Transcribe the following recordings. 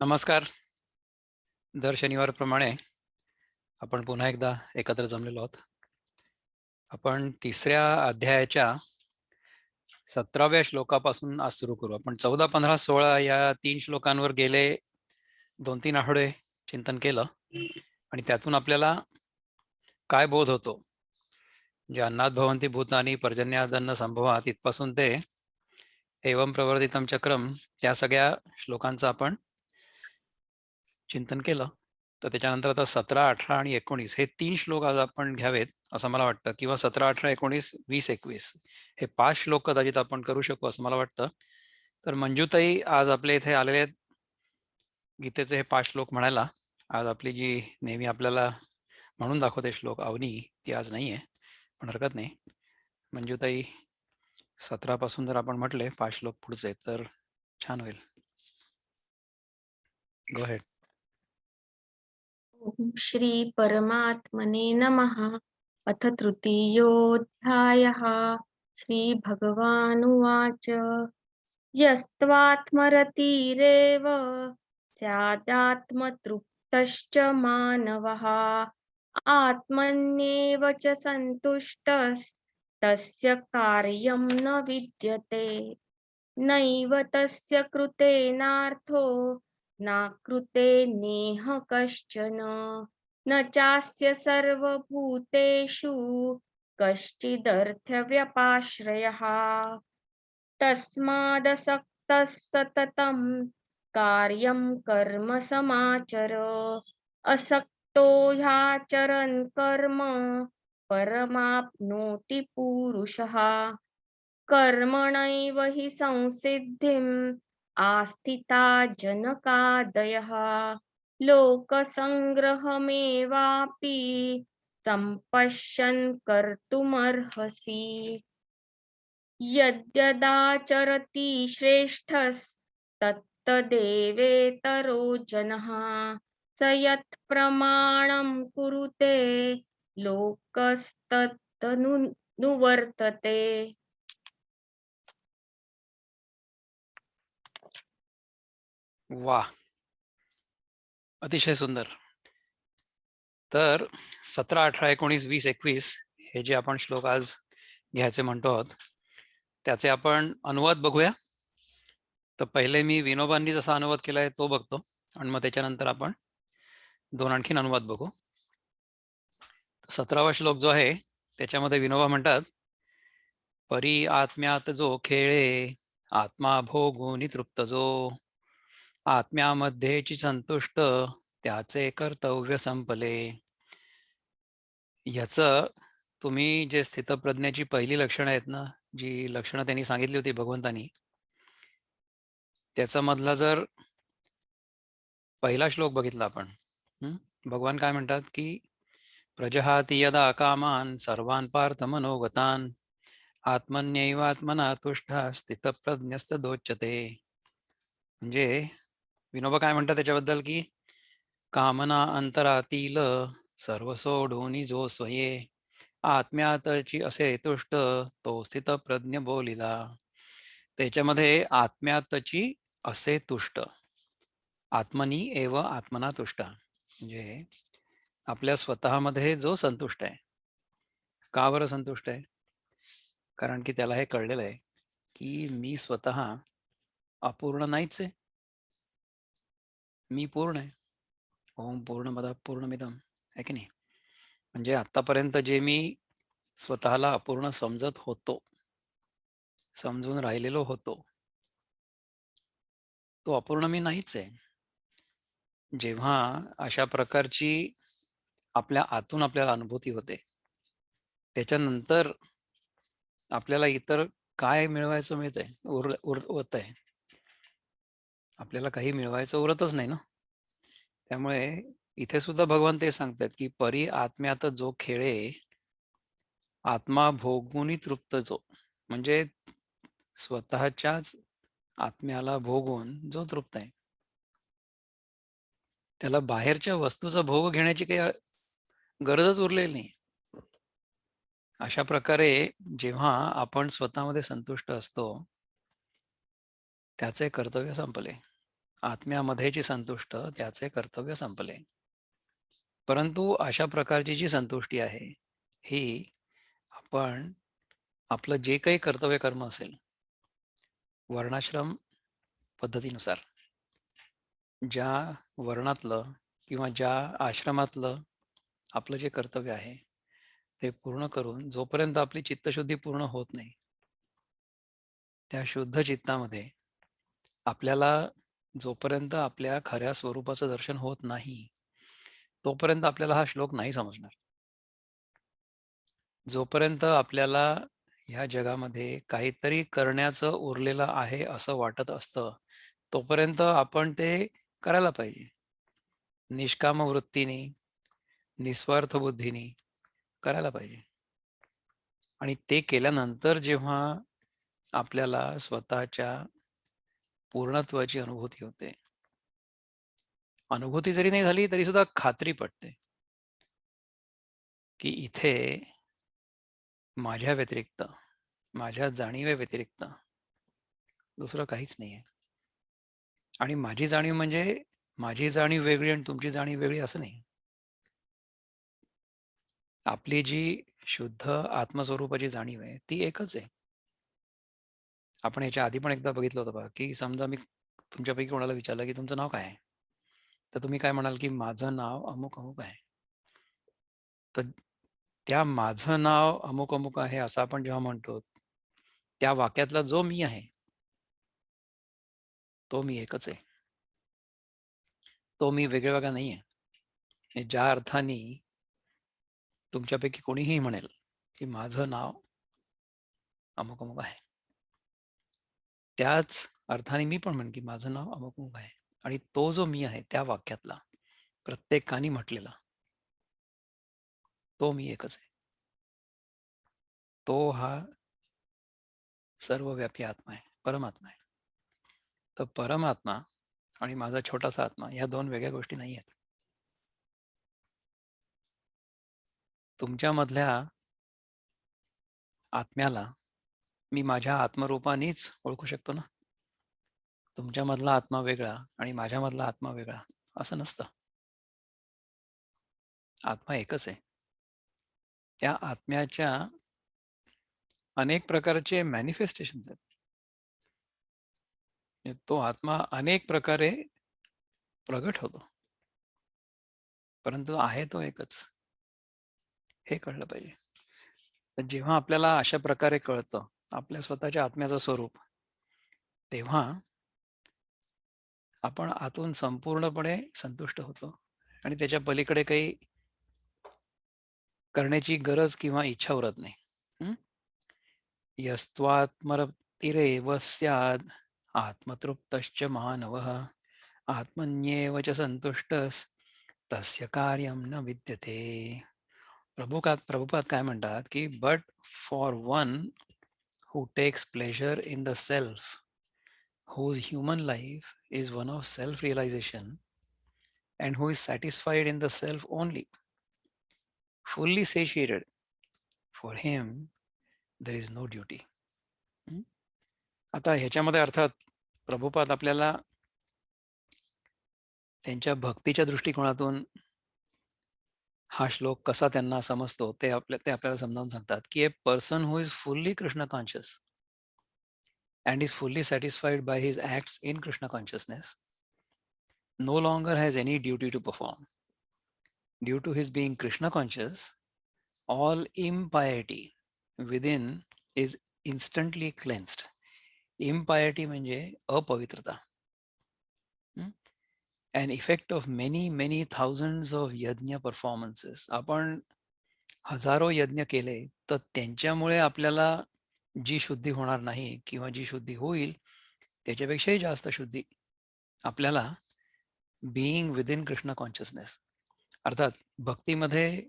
नमस्कार. दर शनिवारप्रमाणे आपण पुन्हा एकदा एकत्र जमलेलो आहोत. आपण तिसऱ्या अध्यायाच्या 17व्या श्लोकापासून आज सुरू करू. आपण 14, 15, 16 या 3 श्लोकांवर गेले 2-3 आठवडे चिंतन केलं आणि त्यातून आपल्याला काय बोध होतो, म्हणजे अन्नात् भवन्ति भूतानि पर्जन्यादन्न संभवात इथपासून ते एवं प्रवर्तितम चक्रम त्या सगळ्या श्लोकांचं आपण चिंतन केलं. तर त्याच्यानंतर आता 17, 18 आणि 19 हे 3 श्लोक आज आपण घ्यावेत असं मला वाटतं, किंवा 17, 18, 19, 20, 21 हे 5 श्लोक कदाचित आपण करू शकू असं मला वाटतं. तर मंजूताई आज आपल्या इथे आलेले आहेत गीतेचे हे 5 श्लोक म्हणायला. आज आपली जी नेहमी आपल्याला म्हणून दाखवते श्लोक अवनी, ती आज नाही आहे, पण हरकत नाही. मंजूताई 17 पासून जर आपण म्हटले 5 श्लोक पुढचे तर छान होईल. गो हेड. ओम श्री परमात्मने नमः. अथ तृतीयोऽध्यायः. श्री भगवानुवाच यस्त्वात्मरतिरेव स्यादात्मतृप्तश्च मानवः आत्मन्येव च सन्तुष्टस्तस्य कार्यं न विद्यते नैव तस्य कृतेनार्थो नाकृते नेह कश्चन न चास्य सर्वभूतेषु कश्चिदर्थव्यपाश्रयः तस्मादसक्तः सततं कार्यं कर्म समाचर असक्तो ह्याचरन् कर्म परमाप्नोति पुरुषः कर्मणैव हि संसिद्धिम् आस्थिता जनकादयः लोकसङ्ग्रहमेवापि सम्पश्यन् कर्तुमर्हसि यद्यदाचरति श्रेष्ठस्तत्तदेवेतरो जनः स यत्प्रमाणं कुरुते लोकस्तदनुवर्तते. वा, अतिशय सुंदर. तर 17, 18, 19, 20, 21 हे जे आपण श्लोक आज घ्यायचे म्हणतो आहोत त्याचे आपण अनुवाद बघूया. तर पहिले मी विनोबांनी जसा अनुवाद केलाय तो बघतो आणि मग त्याच्यानंतर आपण 2 आणखीन अनुवाद बघू. 17वा श्लोक जो आहे त्याच्यामध्ये विनोबा म्हणतात, परी आत्म्यात जो खेळे आत्मा भोगूनि तृप्त जो आत्म्यामध्येची संतुष्ट त्याचे कर्तव्य संपले. ह्याचं तुम्ही जे स्थितप्रज्ञाची पहिली लक्षणं आहेत ना, जी लक्षणं त्यांनी सांगितली होती भगवंतानी, त्याचा मधला जर पहिला श्लोक बघितला आपण, भगवान काय म्हणतात की प्रजहाति यदा कामान सर्वान पार्थ मनोगतान आत्मन्यैवात्मना तुष्टा स्थितप्रज्ञस्तदोच्यते. म्हणजे विनोबा काय म्हणतात त्याच्याबद्दल की कामना अंतरातील सर्व सोडून जो स्वये आत्म्यातची असे तुष्ट तो स्थितप्रज्ञ बोलिला. त्याच्यामध्ये आत्म्यातची असे तुष्ट, आत्मनी एव आत्मना तुष्ट, म्हणजे आपल्या स्वतःमध्ये जो संतुष्ट आहे. का बरं संतुष्ट आहे? कारण की त्याला हे कळलेलं आहे की मी स्वतः अपूर्ण नाहीच आहे, मी पूर्ण आहे. ओम पूर्णमदः पूर्णमिदं, आहे की नाही? म्हणजे आतापर्यंत जे मी स्वतःला अपूर्ण समजत होतो, समजून राहिलेलो होतो, तो अपूर्ण मी नाहीच आहे. जेव्हा अशा प्रकारची आपल्या आतून आपल्याला अनुभूती होते, त्याच्यानंतर आपल्याला इतर काय मिळवायचं मिळतंय, उरत आहे. आपल्याला काही मिळवायचं उरतच नाही ना. त्यामुळे इथे सुद्धा भगवान ते सांगतात की परी आत्म्यात जो खेळे आत्मा भोगुनी तृप्त जो, म्हणजे स्वतःच्याच आत्म्याला भोगून जो तृप्त आहे, त्याला बाहेरच्या वस्तूचा भोग घेण्याची काही गरजच उरलेली नाही. अशा प्रकारे जेव्हा आपण स्वतःमध्ये संतुष्ट असतो त्याचे कर्तव्य संपले. आत्म्यामध्येची संतुष्ट त्याचे कर्तव्य संपले. परंतु अशा प्रकारची जी संतुष्टी आहे ही आपण आपलं जे काही कर्तव्य कर्म असेल वर्णाश्रम पद्धतीनुसार ज्या वर्णातलं किंवा ज्या आश्रमातलं आपलं जे कर्तव्य आहे ते पूर्ण करून जोपर्यंत आपली चित्तशुद्धी पूर्ण होत नाही त्या शुद्ध चित्तामध्ये आपल्याला जोपर्यंत आपल्या खऱ्या स्वरूपाचं दर्शन होत नाही तोपर्यंत आपल्याला हा श्लोक नाही समजणार. जोपर्यंत आपल्याला ह्या जगामध्ये काहीतरी करण्याचं उरलेलं आहे असं वाटत असतं तोपर्यंत आपण ते करायला पाहिजे. निष्काम वृत्तीने निस्वार्थ बुद्धीने करायला पाहिजे. आणि ते केल्यानंतर जेव्हा आपल्याला स्वतःच्या पूर्णत्वाची अनुभूती होते, अनुभूती जरी नाही झाली तरी सुद्धा खात्री पटते की इथे माझ्या व्यतिरिक्त माझ्या जाणीवे व्यतिरिक्त दुसरं काहीच नाही आहे. आणि माझी जाणीव म्हणजे माझी जाणीव वेगळी आणि तुमची जाणीव वेगळी असं नाही. आपली जी शुद्ध आत्मस्वरूपाची जाणीव आहे ती एकच आहे. आपण याच्या आधी पण एकदा बघितलं होतं बघा की समजा मी तुमच्यापैकी कोणाला विचारलं की तुमचं नाव काय आहे तर तुम्ही काय म्हणाल की माझं नाव अमुक अमुक आहे. तर त्या माझं नाव अमुक अमुक आहे असं आपण जेव्हा म्हणतो त्या वाक्यातला जो मी आहे तो मी एकच आहे. तो मी वेगळा नाही आहे. ज्या अर्थाने तुमच्यापैकी कोणीही म्हणेल की माझं नाव अमुक अमुक आहे त्याच अर्थाने मी पण म्हणेन की माझं नाव अमुक अमुक आहे. आणि तो जो मी आहे त्या वाक्यातला प्रत्येकाने म्हटलेला तो मी एकच आहे. तो हा सर्वव्यापी आत्मा आहे, परमात्मा आहे. तर परमात्मा आणि माझा छोटासा आत्मा या दोन वेगळ्या गोष्टी नाही आहेत. तुमच्यामधल्या आत्म्याला मी माझ्या आत्मरूपानेच ओळखू शकतो ना. तुमच्यामधला आत्मा वेगळा आणि माझ्यामधला आत्मा वेगळा असं नसतं. आत्मा एकच आहे. त्या आत्म्याच्या अनेक प्रकारचे मॅनिफेस्टेशन आहेत. तो आत्मा अनेक प्रकारे प्रगट होतो परंतु आहे तो एकच हे कळलं पाहिजे. तर जेव्हा आपल्याला अशा प्रकारे कळतं आपल्या स्वतःच्या आत्म्याचं स्वरूप तेव्हा आपण आतून संपूर्णपणे संतुष्ट होतो आणि त्याच्या पलीकडे काही करण्याची गरज किंवा इच्छा उरत नाही. यस्त्वात्मरतिरेव स्याद आत्मतृप्तश्च मानवः आत्मन्येव च संतुष्टस् तस्य कार्यं न विद्यते. प्रभुपाद काय म्हणतात की but for one who takes pleasure in the self, whose human life is one of self-realization, and who is satisfied in the self only, fully satiated, for him there is no duty. आता ह्याच्यामध्ये अर्थात प्रभुपाद आपल्याला त्यांच्या भक्तीच्या दृष्टिकोनातून हा श्लोक कसा त्यांना समजतो ते आपल्याला समजावून सांगतात की a person who is fully Krishna conscious and is fully satisfied by his acts in Krishna consciousness no longer has any duty to perform. Due to his being Krishna conscious, all impiety within is instantly cleansed. Impiety म्हणजे अपवित्रता. An effect of many thousands of yajna performances. आपण हजारो यज्ञ केले तर त्यांच्यामुळे आपल्याला जी शुद्धी होणार नाही किंवा जी शुद्धी होईल त्याच्यापेक्षाही जास्त शुद्धी आपल्याला बीइंग विदिन कृष्ण कॉन्शियसनेस अर्थात भक्तीमध्ये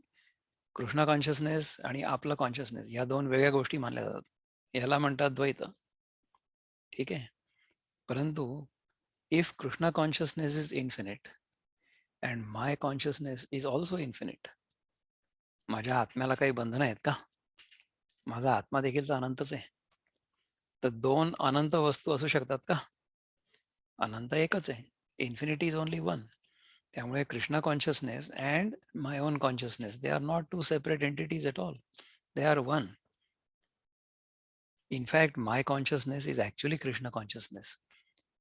कृष्ण कॉन्शियसनेस आणि आपलं कॉन्शियसनेस या दोन वेगळ्या गोष्टी मानल्या जातात. याला म्हणतात द्वैत. ठीक आहे. परंतु if Krishna consciousness is infinite and my consciousness is also infinite, माझ्या आत्म्याला काही बंधनं आहेत का? माझा आत्मा देखील तर अनंतच आहे. तर दोन अनंत वस्तू असू शकतात का? अनंत एकच आहे. Infinity is only one. त्यामुळे Krishna consciousness and my own consciousness, they are not two separate entities at all. They are one. In fact my consciousness is actually Krishna consciousness.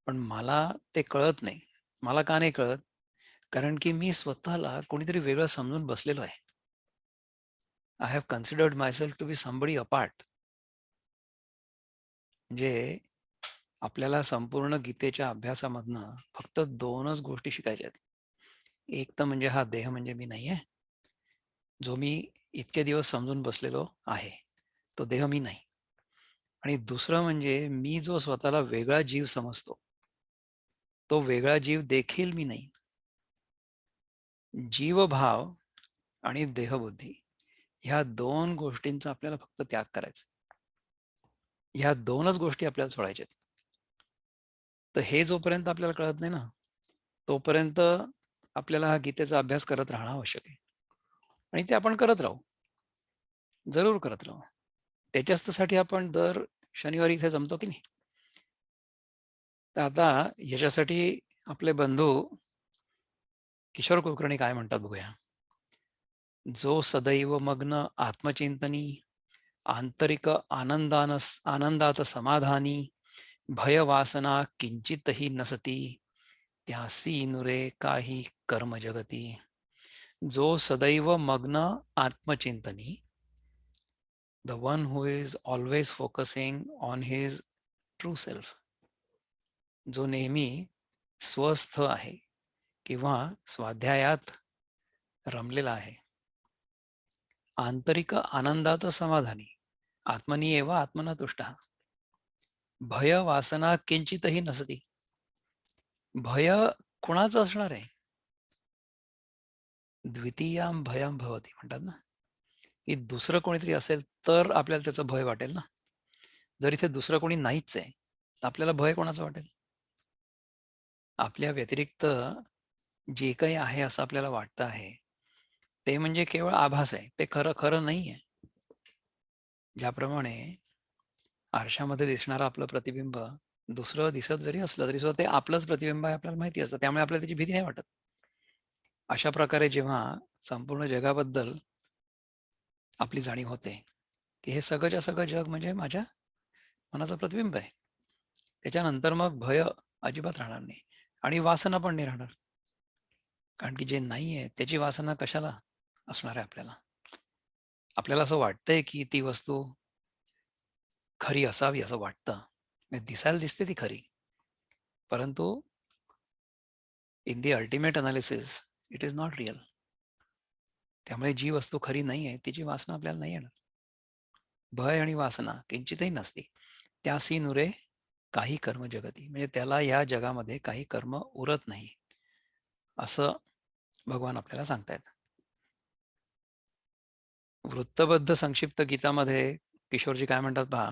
पण मला ते कळत नाही. मला का नाही कळत? कारण की मी स्वतःला कोणीतरी वेगळं समजून बसलेलो आहे. I have considered myself to be somebody apart. म्हणजे आपल्याला संपूर्ण गीतेच्या अभ्यासामधनं फक्त 2च गोष्टी शिकायच्या आहेत. एक तर म्हणजे हा देह म्हणजे मी नाही आहे, जो मी इतके दिवस समजून बसलेलो आहे, तो देह मी नाही. आणि दुसरं म्हणजे मी जो स्वतःला वेगळा जीव समजतो, तो वेगळा जीव देखील मी नाही. जीवभाव आणि देहबुद्धी ह्या 2 गोष्टींचा आपल्याला फक्त त्याग करायचा. ह्या 2च गोष्टी आपल्याला सोडायच्या आहेत. तर हे जोपर्यंत आपल्याला कळत नाही ना, तोपर्यंत आपल्याला हा गीतेचा अभ्यास करत राहणं आवश्यक आहे. आणि ते आपण करत राहू, जरूर करत राहू. त्याच्यासाठी आपण दर शनिवारी इथे जमतो की नाही. तर आता याच्यासाठी आपले बंधू किशोर कुलकर्णी काय म्हणतात बघूया. जो सदैव मग्न आत्मचिंतनी, आंतरिक आनंदात समाधानी, भयवासना किंचितही नसती, त्यासी नुरे काही कर्म जगती. जो सदैव मग्न आत्मचिंतनी, the one who is always focusing on his true self, जो नेहमी स्वस्थ आहे किंवा स्वाध्यायात रमलेला आहे, आंतरिक आनंदात समाधानी, आत्मनी एव आत्मना तुष्टः, भय वासना किंचितही नसती. भय कुणाचं असणार आहे? द्वितीयाम भयम भवती म्हणतात ना, की दुसरं कोणीतरी असेल तर आपल्याला त्याचं भय वाटेल ना. जर इथे दुसरं कोणी नाहीच आहे तर आपल्याला भय कोणाचं वाटेल? आपल्या व्यतिरिक्त जे काही आहे असं आपल्याला वाटतं आहे, ते म्हणजे केवळ आभास आहे. ते खरं खरं नाही आहे. ज्याप्रमाणे आरशामध्ये दिसणारं आपलं प्रतिबिंब दुसरं दिसत जरी असलं तरी सुद्धा ते आपलंच प्रतिबिंब आहे आपल्याला माहिती असतं. त्यामुळे आपल्याला त्याची भीती नाही वाटत. अशा प्रकारे जेव्हा संपूर्ण जगाबद्दल आपली जाणीव होते की हे सगळंच्या सगळं जग म्हणजे माझ्या मनाचं प्रतिबिंब आहे, त्याच्यानंतर मग भय अजिबात राहणार नाही आणि वासना पण नाही राहणार. कारण की जे नाही आहे त्याची वासना कशाला असणार आहे आपल्याला? आपल्याला असं वाटतंय की ती वस्तू खरी असावी असं वाटतं, दिसायला दिसते ती खरी, परंतु in the ultimate analysis it is not real. त्यामुळे जी वस्तू खरी नाही आहे तिची वासना आपल्याला नाही येणार. भय आणि वासना किंचितही नसते, त्यासी नुरे काही कर्म जगती, म्हणजे त्याला या जगामध्ये काही कर्म उरत नाही असं भगवान आपल्याला सांगतायत. वृत्तबद्ध संक्षिप्त गीतामध्ये किशोरजी काय म्हणतात पहा.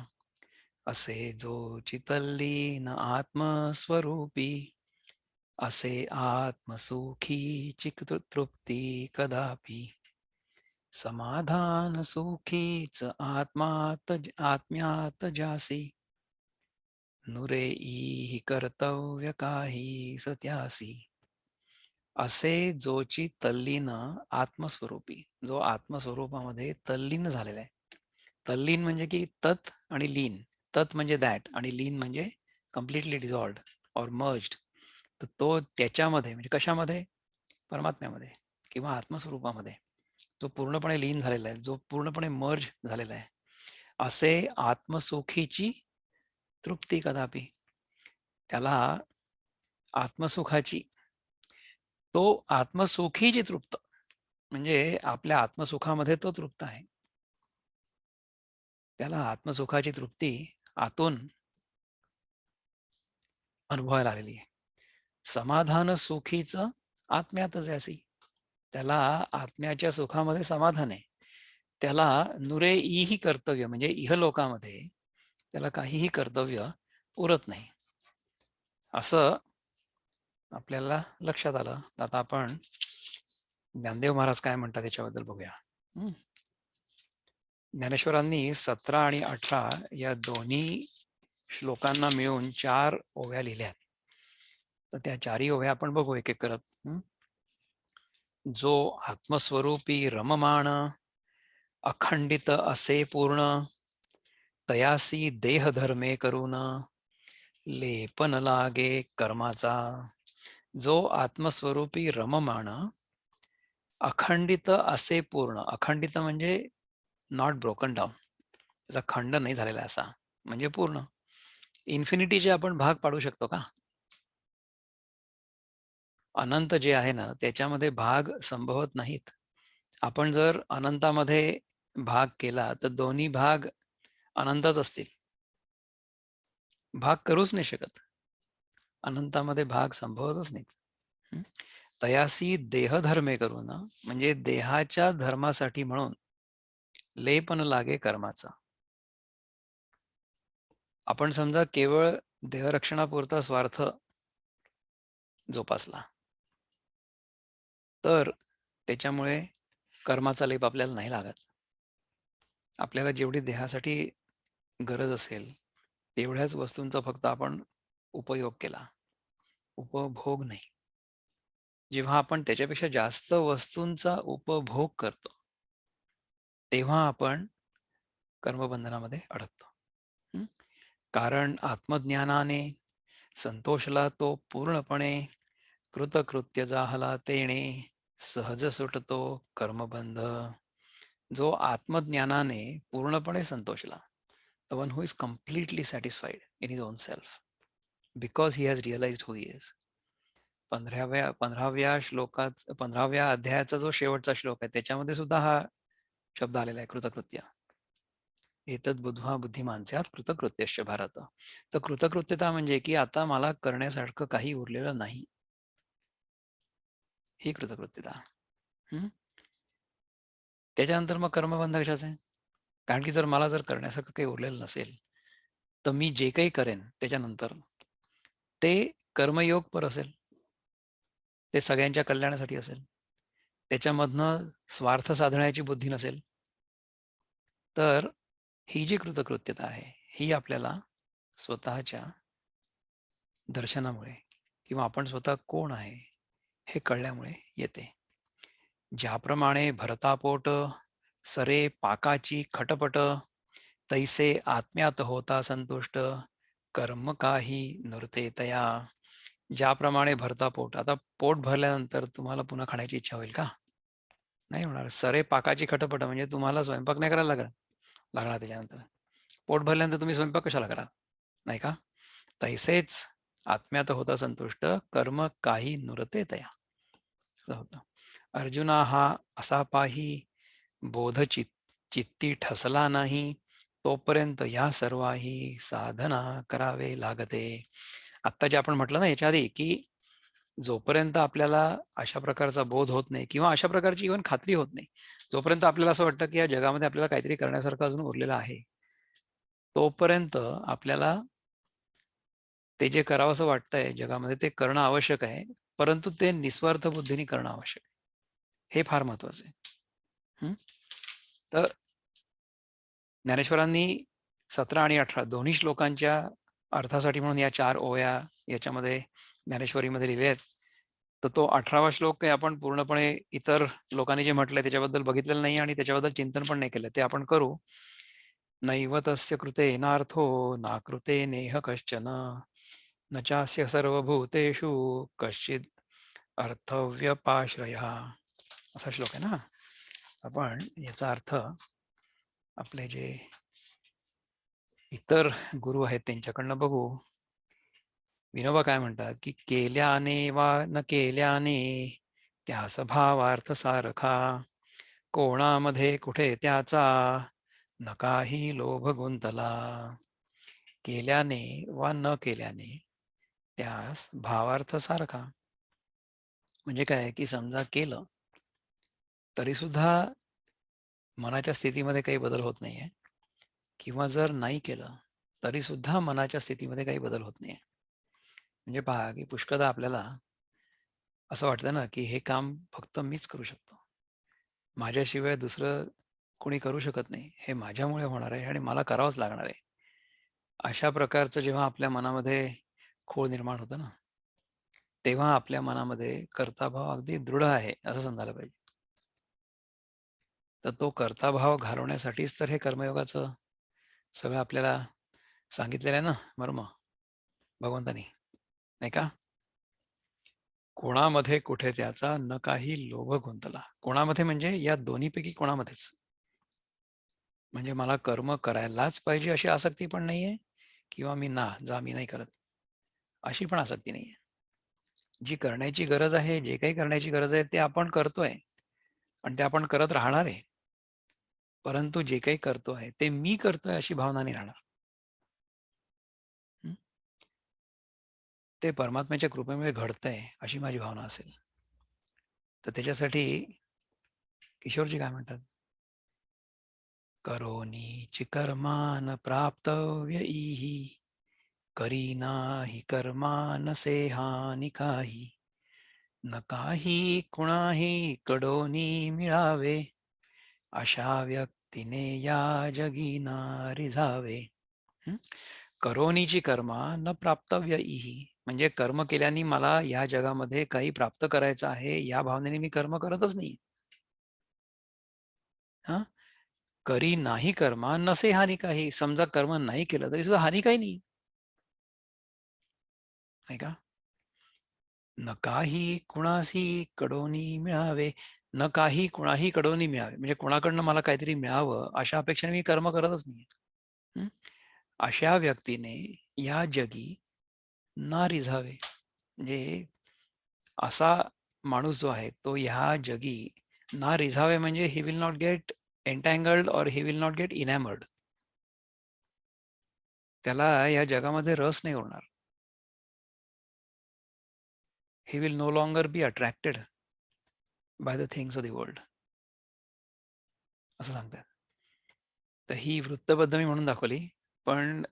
असे जो चितल्लीन आत्मस्वरूपी, असे आत्मसुखी चिक तृप्ती कदापि, समाधान सुखीच आत्म्यात जासी, नुरे ही कर्तव्य काही सत्यासी. असे जोची तल्लीन आत्मस्वरूपी, जो आत्मस्वरूपामध्ये तल्लीन झालेला आहे. तल्लीन म्हणजे की तत् आणि लीन. तत् म्हणजे दॅट आणि लीन म्हणजे कम्प्लिटली डिझॉल्व्ड और मर्ज्ड. तर तो त्याच्यामध्ये म्हणजे कशामध्ये? परमात्म्यामध्ये किंवा आत्मस्वरूपामध्ये जो पूर्णपणे लीन झालेला आहे, जो पूर्णपणे मर्ज झालेला आहे, असे आत्मसुखीची तृप्ती कदापि, त्याला आत्मसुखाची, तो आत्मसुखीची तृप्त म्हणजे आपल्या आत्मसुखामध्ये तो तृप्त आहे. त्याला आत्मसुखाची तृप्ती आतून अनुभवायला आलेली आहे. समाधान सुखीचं आत्म्यात जासी, त्याला आत्म्याच्या सुखामध्ये समाधान आहे. त्याला नुरे ही कर्तव्य म्हणजे इहलोकामध्ये त्याला काहीही कर्तव्य उरत नाही असं आपल्याला लक्षात आलं. आता आपण ज्ञानदेव महाराज काय म्हणतात याच्याबद्दल बघूया. ज्ञानेश्वरांनी 17 आणि 18 या दोन्ही श्लोकांना मिळून 4 ओव्या लिहिल्या. तर त्या चारही ओव्या आपण बघू एक एक करत. जो आत्मस्वरूपी रममाण अखंडित असे पूर्ण तयासी देह धर्मे करून लेपन लागे कर्माचा. जो आत्मस्वरूपी रममाण अखंडित असे पूर्ण, अखंडित म्हणजे नॉट ब्रोकन डाऊन, त्याचा खंड नाही झालेला असा म्हणजे पूर्ण. इन्फिनिटीचे आपण भाग पाडू शकतो का? अनंत जे आहे ना त्याच्यामध्ये भाग संभवत नाहीत. आपण जर अनंतामध्ये भाग केला तर दोन्ही भाग अनंतच असतील, भाग करूच नाही शकत. अनंतामध्ये भाग संभवतच नाहीत. तयासी देहधर्मे करून म्हणजे देहाच्या धर्मासाठी म्हणून लेपन लागे कर्माचा. आपण समजा केवळ देहरक्षणापुरता स्वार्थ जोपासला तर त्याच्यामुळे कर्माचा लेप आपल्याला नाही लागत. आपल्याला जेवढी देहासाठी गरज असेल तेवढ्याच वस्तूंचा फक्त आपण उपयोग केला, उपभोग नाही. जेव्हा आपण त्याच्यापेक्षा जास्त वस्तूंचा उपभोग करतो तेव्हा आपण कर्मबंधनामध्ये अडकतो. कारण आत्मज्ञानाने संतोषला तो पूर्णपणे कृतकृत्य जाहला तेणे सहज सुटतो कर्मबंध. जो आत्मज्ञानाने पूर्णपणे संतोषला, the one who is completely satisfied in his own self because he has realized who he is. 15व्या श्लोकात 15व्या अध्यायाचा जो शेवटचा श्लोक आहे त्याच्यामध्ये सुद्धा हा शब्द आलेला आहे, कृतकृत्य. एतद बुद्ध्वा बुद्धिमान स्यात् कृतकृत्यश्च भारत. तर कृतकृत्यता म्हणजे की आता मला करण्यासारखं काही उरलेलं नाही, ही कृतकृत्यता. त्याच्यानंतर मग कर्मबंध कशाचं आहे? कारण की मला जर करण्यासारखं काही उरलेलं नसेल तर मी जे काही करेन त्याच्यानंतर ते कर्मयोग पर असेल, ते सगळ्यांच्या कल्याणासाठी असेल, त्याच्यामधनं स्वार्थ साधण्याची बुद्धी नसेल. तर ही जी कृतकृत्यता आहे ही आपल्याला स्वतःच्या दर्शनामुळे किंवा आपण स्वतः कोण आहे हे कळल्यामुळे येते. ज्याप्रमाणे भरतापोट सरे पाकाची खटपट तैसे आत्म्यात होता संतुष्ट कर्म काही नृते तया. ज्याप्रमाणे भरता पोट, आता पोट भरल्यानंतर तुम्हाला पुन्हा खाण्याची इच्छा होईल का? नाही होणार. सरे पाकाची खटपट म्हणजे तुम्हाला स्वयंपाक नाही करायला लागणार त्याच्यानंतर. पोट भरल्यानंतर तुम्ही स्वयंपाक कशाला करा, नाही का? तैसेच आत्म्यात होता संतुष्ट कर्म काही नुरते तया होतं. अर्जुना हा असा पाही बोध चित्ती ठसला नाही तोपर्यंत या सर्वाही साधना करावे लागते. आत्ता जे आपण म्हटलं ना याच्या आधी की जोपर्यंत आपल्याला अशा प्रकारचा बोध होत नाही किंवा अशा प्रकारची इव्हन खात्री होत नाही, जोपर्यंत आपल्याला असं वाटतं की या जगामध्ये आपल्याला काहीतरी करण्यासारखं अजून उरलेलं आहे, तोपर्यंत आपल्याला ते जे करावंसं वाटतंय जगामध्ये ते करणं आवश्यक आहे, परंतु ते निस्वार्थ बुद्धीने करणं आवश्यक आहे. हे फार महत्वाचं आहे. तर ज्ञानेश्वरांनी 17 आणि 18 दोन्ही श्लोकांच्या अर्थासाठी म्हणून या 4 ओव्या याच्यामध्ये ज्ञानेश्वरीमध्ये लिहिले आहेत. तर तो 18वा श्लोक काही आपण पूर्णपणे इतर लोकांनी जे म्हटलंय त्याच्याबद्दल बघितलेलं नाही आणि त्याच्याबद्दल चिंतन पण नाही केलं, ते आपण करू. नैव तस्य कृते नार्थो नाकृते नेह कश्चन न चास्य सर्वभूतेषु कश्चित अर्थव्यपाश्रय, असा श्लोक आहे ना. आपण याचा अर्थ आपले जे इतर गुरु आहेत त्यांच्याकडनं बघू. विनोबा काय म्हणतात की केल्याने वा न केल्याने त्यास भावार्थ सारखा कोणामध्ये कुठे त्याचा न काही लोभ गुंतला. केल्याने वा न केल्याने त्यास भावार्थ सारखा म्हणजे काय की समजा केलं तरी सुद्धा मनाच्या स्थितीमध्ये काही बदल होत नाहीये, किंवा जर नाही केलं तरी सुद्धा मनाच्या स्थितीमध्ये काही बदल होत नाहीये. म्हणजे पहा की पुष्कळदा आपल्याला असं वाटतं ना की हे काम फक्त मीच करू शकतो, माझ्याशिवाय दुसरं कोणी करू शकत नाही, हे माझ्यामुळे होणार आहे आणि मला करावंच लागणार आहे. अशा प्रकारचं जेव्हा आपल्या मनामध्ये खोड निर्माण होतं ना, तेव्हा आपल्या मनामध्ये कर्ताभाव अगदी दृढ आहे असं समजायला पाहिजे. तर तो कर्ताभाव घालवण्यासाठीच तर हे कर्मयोगाचं सगळं आपल्याला सांगितलेलं आहे ना, मर्म भगवंतानी, नाही का? कोणामध्ये कुठे त्याचा न काही लोभ गुंतला. कोणामध्ये म्हणजे या दोन्हीपैकी कोणामध्येच. म्हणजे मला कर्म करायलाच पाहिजे अशी आसक्ती पण नाहीये, किंवा मी नाही करत अशी पण आसक्ती नाहीये. जी करण्याची गरज आहे, जे काही करण्याची गरज आहे ते आपण करतोय आणि ते आपण करत राहणार आहे. परंतु जे काही करतोय ते मी करतोय अशी भावना नाही राहणार. हं? ते परमात्म्याच्या कृपेमुळे घडतंय अशी माझी भावना असेल. तर त्याच्यासाठी किशोरजी काय म्हणतात? करोनीच कर्मान प्राप्तव्य इहि, करी नाही कर्मान से हानी काही. न काही कुणाही कडोनी मिळावे, अशा व्यक्तीने या जगी ना रिझावे. हं? करोनीची कर्मा न प्राप्तव्य इहि, म्हणजे कर्म केल्याने मला या जगामध्ये काही प्राप्त करायचं आहे या भावनेने मी कर्म करतच नाही. हा, करी नाही कर्मा नसे हानी काही. समजा कर्म नाही केलं तरी सुद्धा हानी काही नाही, नाही का? न काही कुणासी कडोनी मिळावे, न काही कुणाही कडोनी मिळावे, म्हणजे कोणाकडनं मला काहीतरी मिळावं अशा अपेक्षेने मी कर्म करतच नाही. हं? अशा व्यक्तीने या जगी ना रिझावे, म्हणजे असा माणूस जो आहे तो ह्या जगी ना रिझावे, म्हणजे he will not get entangled or he will not get enamoured. त्याला या जगामध्ये रस नाही उरणार. He will no longer be attracted by the things of the world, असं सांगतात. तर ही वृत्तबद्ध मी म्हणून दाखवली, पण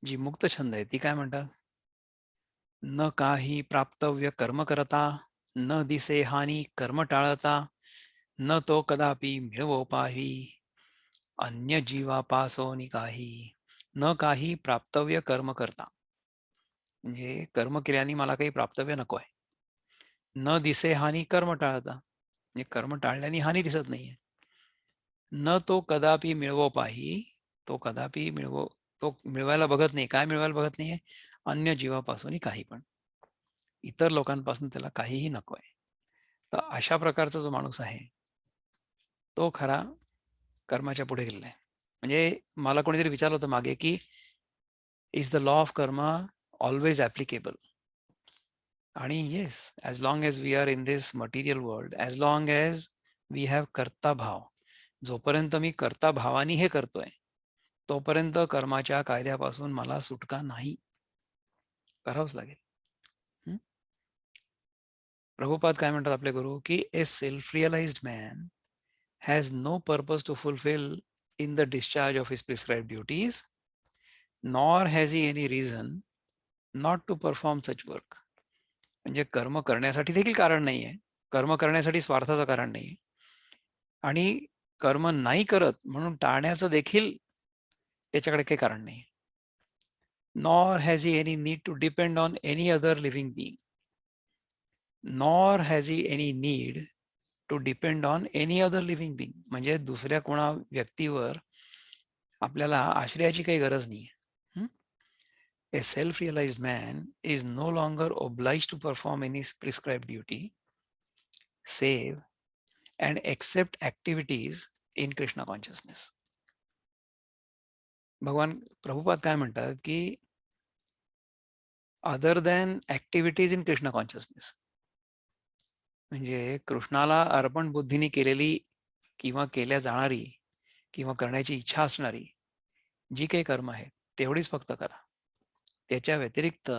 जी मुक्त छंद आहे ती काय म्हणतात? न काही प्राप्तव्य कर्म करता, न दिसे हानी कर्म टाळता, न तो कदापि मिळवो पाही, अन्य जीवापासोनी काही. न काही प्राप्तव्य कर्म करता, म्हणजे कर्म केल्याने मला काही प्राप्तव्य नको आहे. न दिसे हानी कर्म टाळता, म्हणजे कर्म टाळल्याने हानी दिसत नाहीये. न तो कदापि मिळवो पाही, तो कदापि तो मिळवायला बघत नाही. काय मिळवायला बघत नाहीये? अन्य जीवापासून काही पण, इतर लोकांपासून त्याला काहीही नको आहे. तर अशा प्रकारचा जो माणूस आहे तो खरा कर्माच्या पुढे गेलेला आहे. म्हणजे मला कोणीतरी विचारलं होतं मागे की is the law of karma always applicable? आणि yes, as long as we are in this material world, as long as we have कर्ता भाव, जोपर्यंत मी कर्ता भावानी हे करतोय तोपर्यंत कर्माच्या कायद्यापासून मला सुटका नाही, करावंच लागेल. प्रभुपाद काय म्हणतात आपले गुरु की a self realized man has no purpose to fulfil in the discharge of his prescribe duties, nor has he any reason not to perform such work. म्हणजे कर्म करण्यासाठी देखील कारण नाही आहे, कर्म करण्यासाठी स्वार्थाचं कारण नाही, आणि कर्म नाही करत म्हणून टाळण्याचं देखील त्याच्याकडे काही कारण नाही. Nor has he any need to depend on any other living being, nor has he any need to depend on any other living being, म्हणजे दुसऱ्या कोणा व्यक्तीवर आपल्याला आश्रयाची काही गरज नाही. A self-realized man is no longer obliged to perform any prescribed duty, save and accept activities in Krishna consciousness. भगवान प्रभुपाद काय म्हणतात की other than activities in Krishna consciousness, म्हणजे कृष्णाला अर्पण बुद्धीने केलेली किंवा केल्या जाणारी किंवा करण्याची इच्छा असणारी जी काही कर्म आहे तेवढीच फक्त करा. त्याच्या व्यतिरिक्त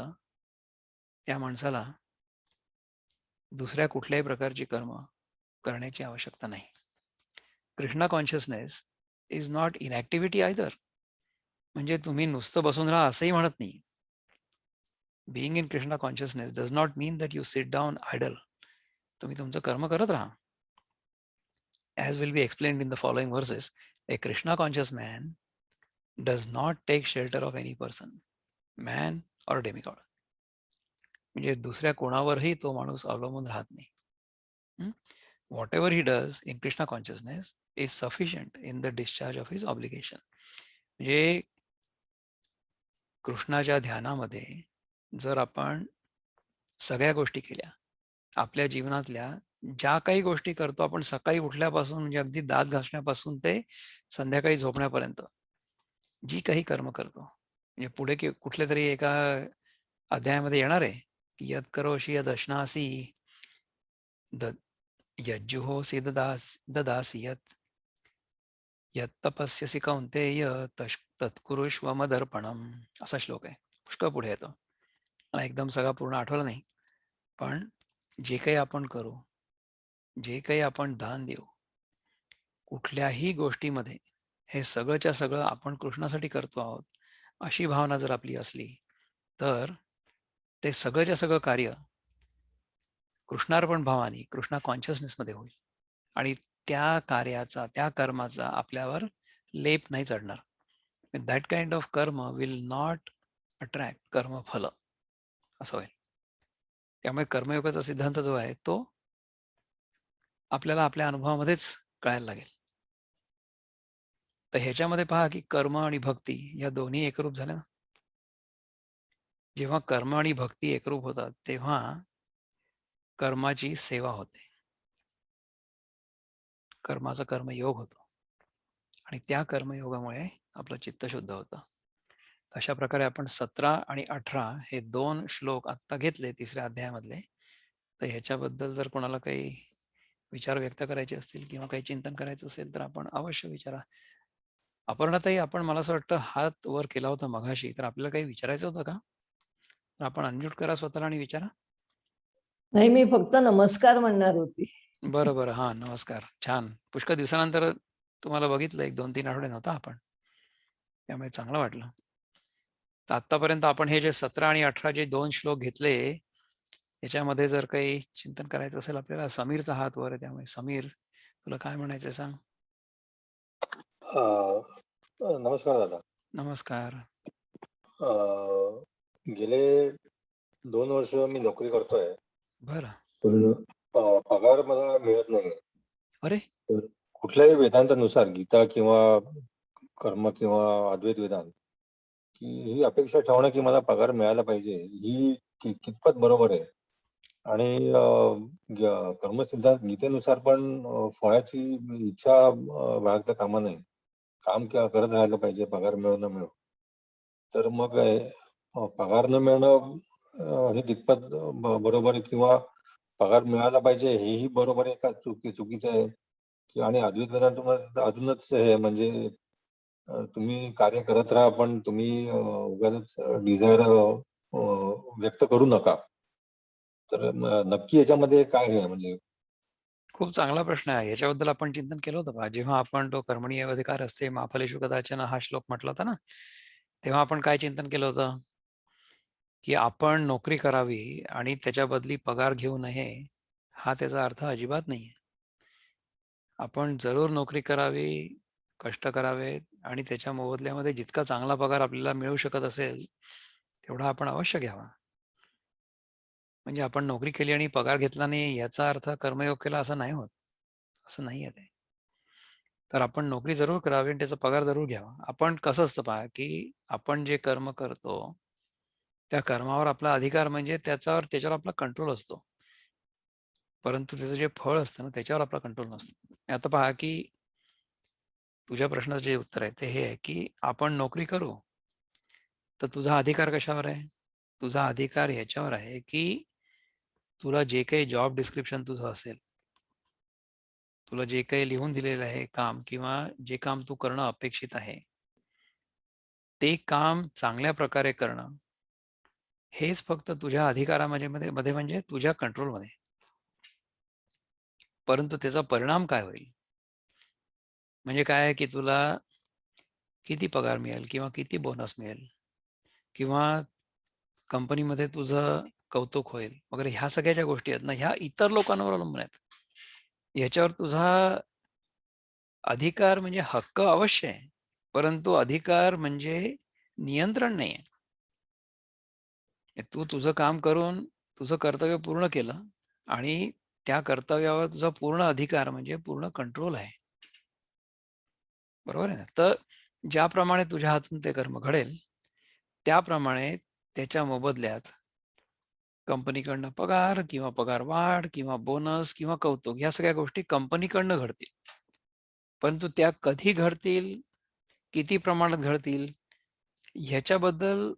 त्या माणसाला दुसऱ्या कुठल्याही प्रकारची कर्म करण्याची आवश्यकता नाही. Krishna consciousness is not inactivity either, म्हणजे तुम्ही नुसतं बसून राहा असंही म्हणत नाही. Being in Krishna consciousness does not mean that you sit down idle. तुम्ही तुमचं कर्म करत राहा. As will be explained in the following verses, a Krishna conscious man does not take shelter of any person, man or demigod. म्हणजे दुसऱ्या कोणावरही तो माणूस अवलंबून राहत नाही. What ever he does in Krishna consciousness is sufficient in the discharge of his obligation. म्हणजे कृष्णाच्या ध्यानामध्ये जर आपण सगळ्या गोष्टी केल्या, आपल्या जीवनातल्या ज्या काही गोष्टी करतो आपण सकाळी उठल्यापासून म्हणजे अगदी दात घासण्यापासून ते संध्याकाळी झोपण्यापर्यंत जी काही कर्म करतो, म्हणजे पुढे कुठल्या तरी एका अध्यायामध्ये येणार आहे की यद करोषि यद अश्नासी यज्जुहोसी ददासी यत तपस्यसी कौंतेय तत्कुरुष्व मदर्पणम, असा श्लोक आहे. पुष्कळ पुढे येतो, मला एकदम सगळा पूर्ण आठवला नाही. पण जे काही आपण करू, जे काही आपण दान देऊ, कुठल्याही गोष्टीमध्ये हे सगळंच्या सगळं आपण कृष्णासाठी करतो आहोत अशी भावना जर आपली असली तर ते सगळंच्या सगळं कार्य कृष्णार्पण भावाने कृष्णा कॉन्शियसनेसमध्ये होईल आणि त्या कार्याचा, त्या कर्माचा आपल्यावर लेप नाही चढणार. दॅट काइंड ऑफ कर्म विल नॉट अट्रॅक्ट कर्मफल, असं होईल. त्यामुळे कर्मयोगाचा सिद्धांत जो आहे तो आपल्याला आपल्या अनुभवामध्येच कळायला लागेल. तर ह्याच्यामध्ये पहा की कर्म आणि भक्ती या दोन्ही एकरूप झाल्या ना. जेव्हा कर्म आणि भक्ती एकरूप होतात तेव्हा कर्माची सेवा होते, कर्माचा कर्मयोग होतो आणि त्या कर्मयोगामुळे आपलं चित्त शुद्ध होतं. अशा प्रकारे आपण 17 आणि 18 हे 2 श्लोक आत्ता घेतले तिसऱ्या अध्यायामधले. तर ह्याच्याबद्दल जर कोणाला काही विचार व्यक्त करायचे असतील किंवा काही चिंतन करायचं असेल तर आपण अवश्य विचारा. अपर्णाताई, आपण मला असं वाटतं हात वर केला होता मघाशी, तर आपल्याला काही विचारायचं होतं का? तर आपण अनम्यूट करा स्वतःला आणि विचारा. नाही, मी फक्त नमस्कार म्हणणार होती. बरं बरं, हा नमस्कार. छान. पुष्कळ दिवसानंतर तुम्हाला बघितलं, 1-2-3 आठवडे नव्हता आपण, त्यामुळे चांगलं वाटलं. तर आतापर्यंत आपण हे जे 17 आणि 18 जे 2 श्लोक घेतले याच्यामध्ये जर काही चिंतन करायचं असेल आपल्याला, समीरचा हात वर आहे, त्यामुळे समीर तुला काय म्हणायचं सांग. नमस्कार दादा. नमस्कार. गेले 2 वर्ष मी नोकरी करतोय. बरं. पण पगार मला मिळत नाही. अरे, तर कुठल्याही वेदांतानुसार गीता किंवा कर्म किंवा अद्वैत वेदांत की ही अपेक्षा ठेवणं की मला पगार मिळायला पाहिजे, ही कितपत बरोबर आहे? आणि कर्मसिद्धांत गीतेनुसार पण फळाची इच्छा बाळगता कामा नये. काम करत राहायला पाहिजे, पगार मिळो न मिळो. तर मग पगार न मिळणं हे कितपत बरोबर आहे किंवा पगार मिळायला पाहिजे हेही बरोबर आहे का चुकीचं आहे? आणि अद्वैत वेदांत अजूनच हे म्हणजे तुम्ही कार्य करत राहा, पण तुम्ही उगाचच डिझायर व्यक्त करू नका. तर नक्की याच्यामध्ये काय आहे म्हणजे? खूप चांगला प्रश्न आहे. याच्याबद्दल आपण चिंतन केलं होतं का? जेव्हा आपण तो कर्मणीय अधिकार असते मा फलेषु कदाचन हा श्लोक म्हटला होता ना, तेव्हा आपण काय चिंतन केलं होतं की आपण नोकरी करावी आणि त्याच्या बदली पगार घेऊ नये, हा त्याचा अर्थ अजिबात नाहीये. आपण जरूर नोकरी करावी, कष्ट करावेत आणि त्याच्या मोबदल्यामध्ये जितका चांगला पगार आपल्याला मिळू शकत असेल तेवढा आपण अवश्य घ्यावा. म्हणजे आपण नोकरी केली आणि पगार घेतला नाही याचा अर्थ कर्मयोग केला असं नाही होत, असं नाही आहे ते. तर आपण नोकरी जरूर करावी आणि त्याचा पगार जरूर घ्यावा. आपण कसं असतं पहा की आपण जे कर्म करतो त्या कर्मावर आपला अधिकार म्हणजे त्याच्यावर आपला कंट्रोल असतो, परंतु त्याचं जे फळ असतं ना त्याच्यावर आपला कंट्रोल नसतो. आता पहा की तुझ्या प्रश्नाचं जे उत्तर आहे ते हे आहे की आपण नोकरी करू तर तुझा अधिकार कशावर आहे? तुझा अधिकार ह्याच्यावर आहे की तुला जे काही जॉब डिस्क्रिप्शन तुझं असेल, तुला जे काही लिहून दिलेलं आहे काम किंवा जे काम तू करणं अपेक्षित आहे ते काम चांगल्या प्रकारे करणं हेच फक्त तुझ्या अधिकारामध्ये मध्ये म्हणजे तुझ्या कंट्रोलमध्ये. परंतु त्याचा परिणाम काय होईल म्हणजे काय आहे की तुला किती पगार मिळेल किंवा किती बोनस मिळेल किंवा कंपनीमध्ये तुझं कौतुक होईल वगैरे, ह्या सगळ्या ज्या गोष्टी आहेत ना ह्या इतर लोकांवर अवलंबून आहेत. ह्याच्यावर तुझा अधिकार म्हणजे हक्क अवश्य आहे, परंतु अधिकार म्हणजे नियंत्रण नाही आहे. तू तुझं काम करून तुझं कर्तव्य पूर्ण केलं आणि त्या कर्तव्यावर तुझा पूर्ण अधिकार म्हणजे पूर्ण कंट्रोल आहे. बरोबर आहे ना? तर ज्याप्रमाणे तुझ्या हातून ते कर्म घडेल त्याप्रमाणे त्याच्या मोबदल्यात कंपनीकडनं पगार किंवा पगार वाढ किंवा बोनस किंवा कौतुक या सगळ्या गोष्टी कंपनीकडनं घडतील. परंतु त्या कधी घडतील, किती प्रमाणात घडतील ह्याच्याबद्दल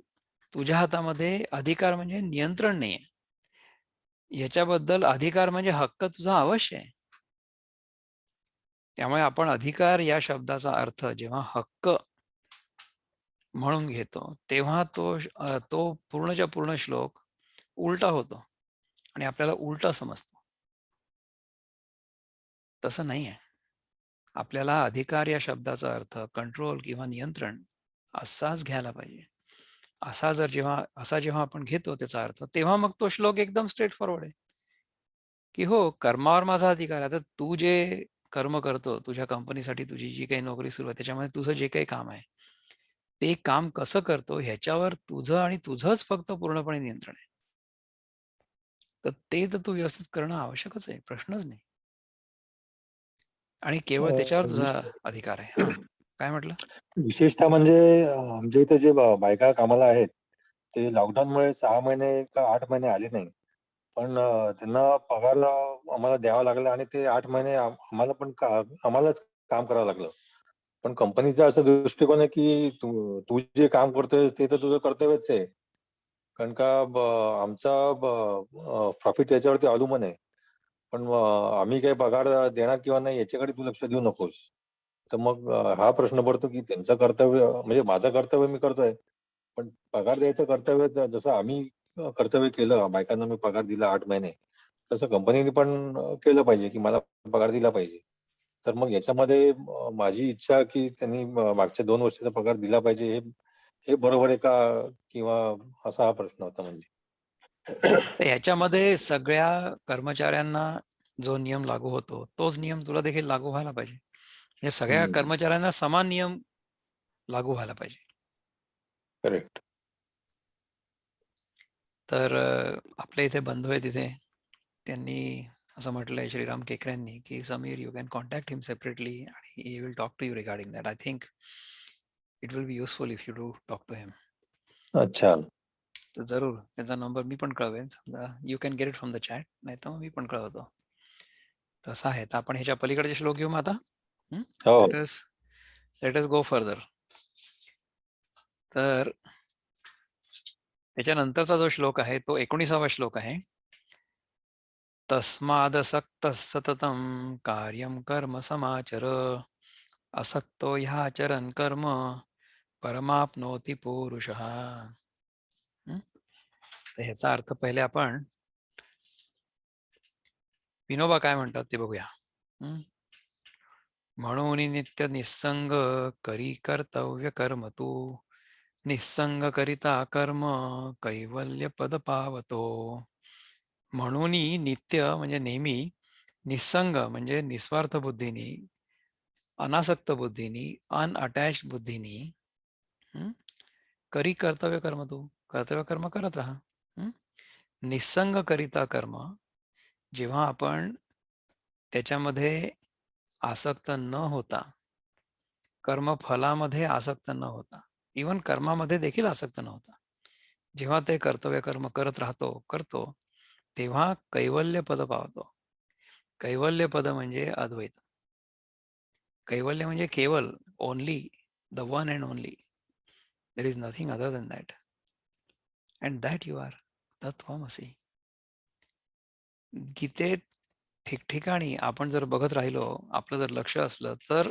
तुझ्या हातामध्ये अधिकार म्हणजे नियंत्रण नाही आहे. ह्याच्याबद्दल अधिकार म्हणजे हक्क तुझा अवश्य आहे. त्यामुळे आपण अधिकार या शब्दाचा अर्थ जेव्हा हक्क म्हणून घेतो तेव्हा तो पूर्णच्या पूर्ण श्लोक उलटा होतो आणि आपल्याला उलटा समजतो. तसं नाही आहे. आपल्याला अधिकार या शब्दाचा अर्थ कंट्रोल किंवा नियंत्रण असाच घ्यायला पाहिजे. असा जेव्हा आपण घेतो त्याचा अर्थ तेव्हा मग तो श्लोक एकदम स्ट्रेट फॉरवर्ड आहे की हो, कर्मावर माझा अधिकार आहे. आता तू जे कर्म करतो तुझ्या कंपनीसाठी, तुझी जी काही नोकरी सुरू आहे त्याच्यामध्ये तुझं जे काही काम आहे ते काम कसं करतो ह्याच्यावर तुझं आणि तुझंच फक्त पूर्णपणे नियंत्रण आहे. तर ते तर तू व्यवस्थित करणं आवश्यकच आहे, प्रश्नच नाही. आणि केवळ त्याच्यावर तुझा अधिकार आहे. हा, काय म्हटलं? विशेषतः म्हणजे आमच्या इथे जे बायका कामाला आहेत ते लॉकडाऊनमुळे 6 महिने का 8 महिने आले नाही. पण त्यांना पगार आम्हाला द्यावा लागला आणि ते 8 महिने आम्हालाच काम करावं लागलं. पण कंपनीचा असा दृष्टिकोन आहे की तू जे काम करतोय ते तर तुझं कर्तव्यच आहे. कारण का आमचा प्रॉफिट याच्यावरती अवलंबून आहे. पण आम्ही काही पगार देणार किंवा नाही याच्याकडे तू लक्ष देऊ नकोस. तर मग हा प्रश्न पडतो की त्यांचं कर्तव्य म्हणजे माझं कर्तव्य मी करतोय. पण पगार द्यायचं कर्तव्य जसं आम्ही कर्तव्य केलं, बायकांना मी पगार दिला 8 महिने, तसं कंपनीने पण केलं पाहिजे की मला पगार दिला पाहिजे. तर मग याच्यामध्ये माझी इच्छा की त्यांनी मागच्या 2 वर्षाचा पगार दिला पाहिजे हे बरोबर आहे का? किंवा असा हा प्रश्न होता म्हणजे. तर ह्याच्यामध्ये सगळ्या कर्मचाऱ्यांना जो नियम लागू होतो तोच नियम तुला देखील लागू व्हायला पाहिजे. म्हणजे सगळ्या कर्मचाऱ्यांना समान नियम लागू व्हायला पाहिजे. करेक्ट. तर आपल्या इथे बंधू आहेत तिथे, त्यांनी असं म्हटलंय श्रीराम केकरेंनी की Samir you can contact him separately आणि he will talk to you regarding that. I think it will be useful if you do talk to him. अच्छा. तर जरूर त्यांचा नंबर मी पण कळवेन. समजा you can get it from the chat, नाही तर मी पण कळवतो. तसं आहे. तर आपण ह्याच्या पलीकडचे श्लोक घेऊ मग आता. हो. Let us go further. तर त्याच्यानंतरचा जो श्लोक आहे तो 19वा श्लोक आहे. तस्मादसक्तः सततं कार्यं कर्म समाचर असक्तो ह्याचरन् कर्म परमाप्नोति पुरुषः. तर ह्याचा अर्थ पहिले आपण विनोबा काय म्हणतात ते बघूया. म्हणून नित्य निस्संग करी कर्तव्य कर्म तू निस्संग करिता कर्म कैवल्य पद पावतो. म्हणून नित्य म्हणजे नेहमी, निस्संग म्हणजे निस्वार्थ बुद्धीनी, अनासक्त बुद्धीनी, अनअटॅच्ड बुद्धीनी करी कर्तव्य कर्म तू कर्तव्य कर्म करत राहा. निस्संग करिता कर्म, जेव्हा आपण त्याच्यामध्ये आसक्त न होता, कर्मफलामध्ये आसक्त न होता, इवन कर्मामध्ये देखील आसक्त न होता, जेव्हा ते कर्तव्य कर्म करतो तेव्हा कैवल्य पद पावतो. कैवल्य पद म्हणजे अद्वैत. कैवल्य म्हणजे केवल, only, the one and only. There is nothing other than that. And that you are तत्त्वमसि. गीतेत ठिकठिकाणी आपण जर बघत राहिलो, आपलं जर लक्ष असलं तर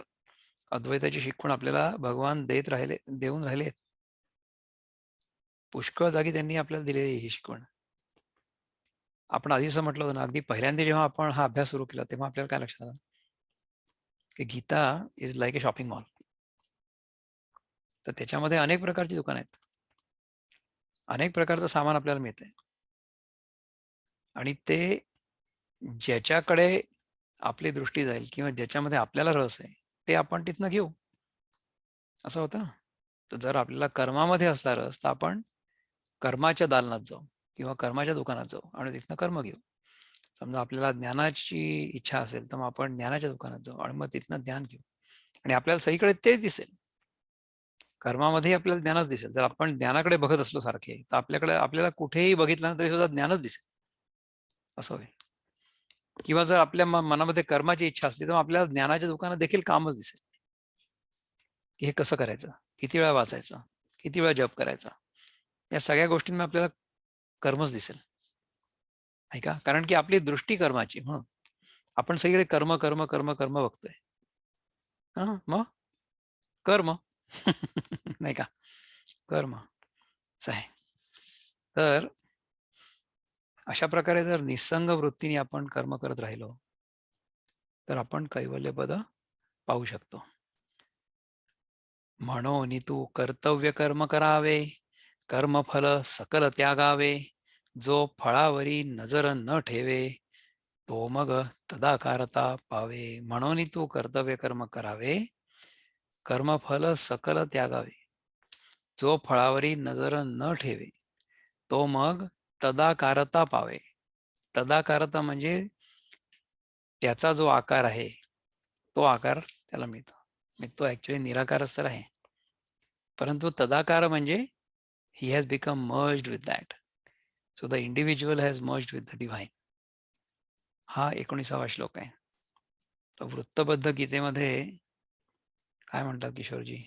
अद्वैताची शिकवण आपल्याला भगवान देऊन राहिले. पुष्कळ जागी त्यांनी आपल्याला दिलेली ही शिकवण. आपण आधीच म्हटलं होतं ना, अगदी पहिल्यांदा जेव्हा आपण हा अभ्यास सुरू केला तेव्हा आपल्याला काय लक्षात आलं की Gita is like a shopping mall. तर त्याच्यामध्ये अनेक प्रकारची दुकान आहेत, अनेक प्रकारचं सामान आपल्याला मिळतंय आणि ते ज्याच्याकडे आपली दृष्टी जाईल किंवा ज्याच्यामध्ये आपल्याला रस आहे ते आपण तिथनं घेऊ, असं होतं ना. तर जर आपल्याला कर्मामध्ये असला रस तर आपण कर्माच्या दालनात जाऊ किंवा कर्माच्या दुकानात जाऊ आणि तिथनं कर्म घेऊ. समजा आपल्याला ज्ञानाची इच्छा असेल तर मग आपण ज्ञानाच्या दुकानात जाऊ आणि मग तिथनं ज्ञान घेऊ आणि आपल्याला सगळीकडे तेच दिसेल. कर्मामध्ये आपल्याला ज्ञानच दिसेल. जर आपण ज्ञानाकडे बघत असलो सारखे तर आपल्याला कुठेही बघितलं तरी सुद्धा ज्ञानच दिसेल असं होईल. किंवा जर आपल्या मनामध्ये कर्माची इच्छा असली तर आपल्याला ज्ञानाच्या दुकानात देखील कामच दिसेल की हे कसं करायचं, किती वेळा वाचायचं, किती वेळा जप करायचा, या सगळ्या गोष्टींमध्ये आपल्याला कर्मच दिसेल नाही का. कारण की आपली दृष्टी कर्माची. म्हणून आपण सगळीकडे कर्म कर्म कर्म कर्म बघतोय. हा मग कर्म नाही का, कर्म आहे. तर अशा प्रकारे जर निसंग वृत्तीने आपण कर्म करत राहिलो तर आपण कैवल्यपद पाहू शकतो. म्हणून तू कर्तव्य कर्म करावे, कर्मफल सकल त्यागावे, जो फळावरी नजर न ठेवे, तो मग तदाकारता पावे. म्हणून तू कर्तव्य कर्म करावे, कर्मफल सकल त्यागावे, जो फळावरी नजर न ठेवे, तो मग तदाकारता पावे. तदाकारता म्हणजे त्याचा जो आकार आहे तो आकार त्याला मिळतो. तो ऍक्च्युअली निराकारच तर आहे, परंतु तदाकार म्हणजे he has become merged with that. So the individual has merged with the divine. हा 19वा श्लोक आहे. तर वृत्तबद्ध गीतेमध्ये काय म्हणतात किशोरजी?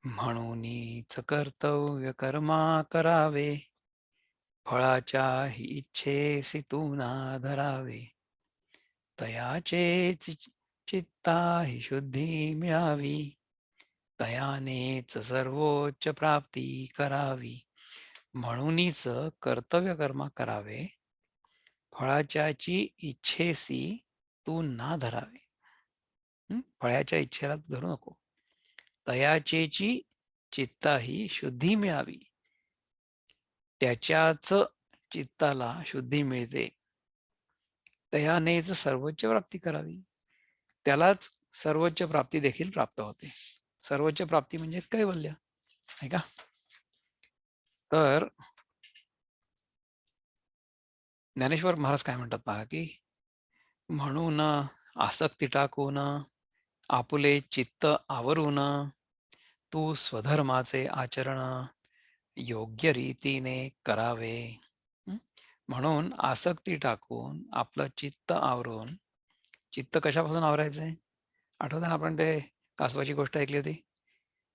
म्हणूनच कर्तव्य कर्मा करावे, फळाच्या ही इच्छेसी तू ना धरावे, तयाचे चित्ता ही शुद्धी मिळावी, तयानेच सर्वोच्च प्राप्ती करावी. म्हणूनच कर्तव्य कर्म करावे, फळाच्याची इच्छेसी तू ना धरावे. फळाच्या इच्छेला धरू नको. तयाचेची चित्ता ही शुद्धी मिळावी, त्याच्याच चित्ताला शुद्धी मिळते. तयानेच सर्वोच्च प्राप्ती करावी, त्यालाच सर्वोच्च प्राप्ती देखील प्राप्त होते. सर्वोच्च प्राप्ती म्हणजे कैवल्य आहे का. तर ज्ञानेश्वर महाराज काय म्हणतात पहा की, म्हणून आसक्ती टाकून आपुले चित्त आवरून, तू स्वधर्माचे आचरण योग्य रीतीने करावे. म्हणून आसक्ती टाकून आपलं चित्त आवरून. चित्त कशापासून आवरायचंय? आठवतं ना आपण ते कासवाची गोष्ट ऐकली होती.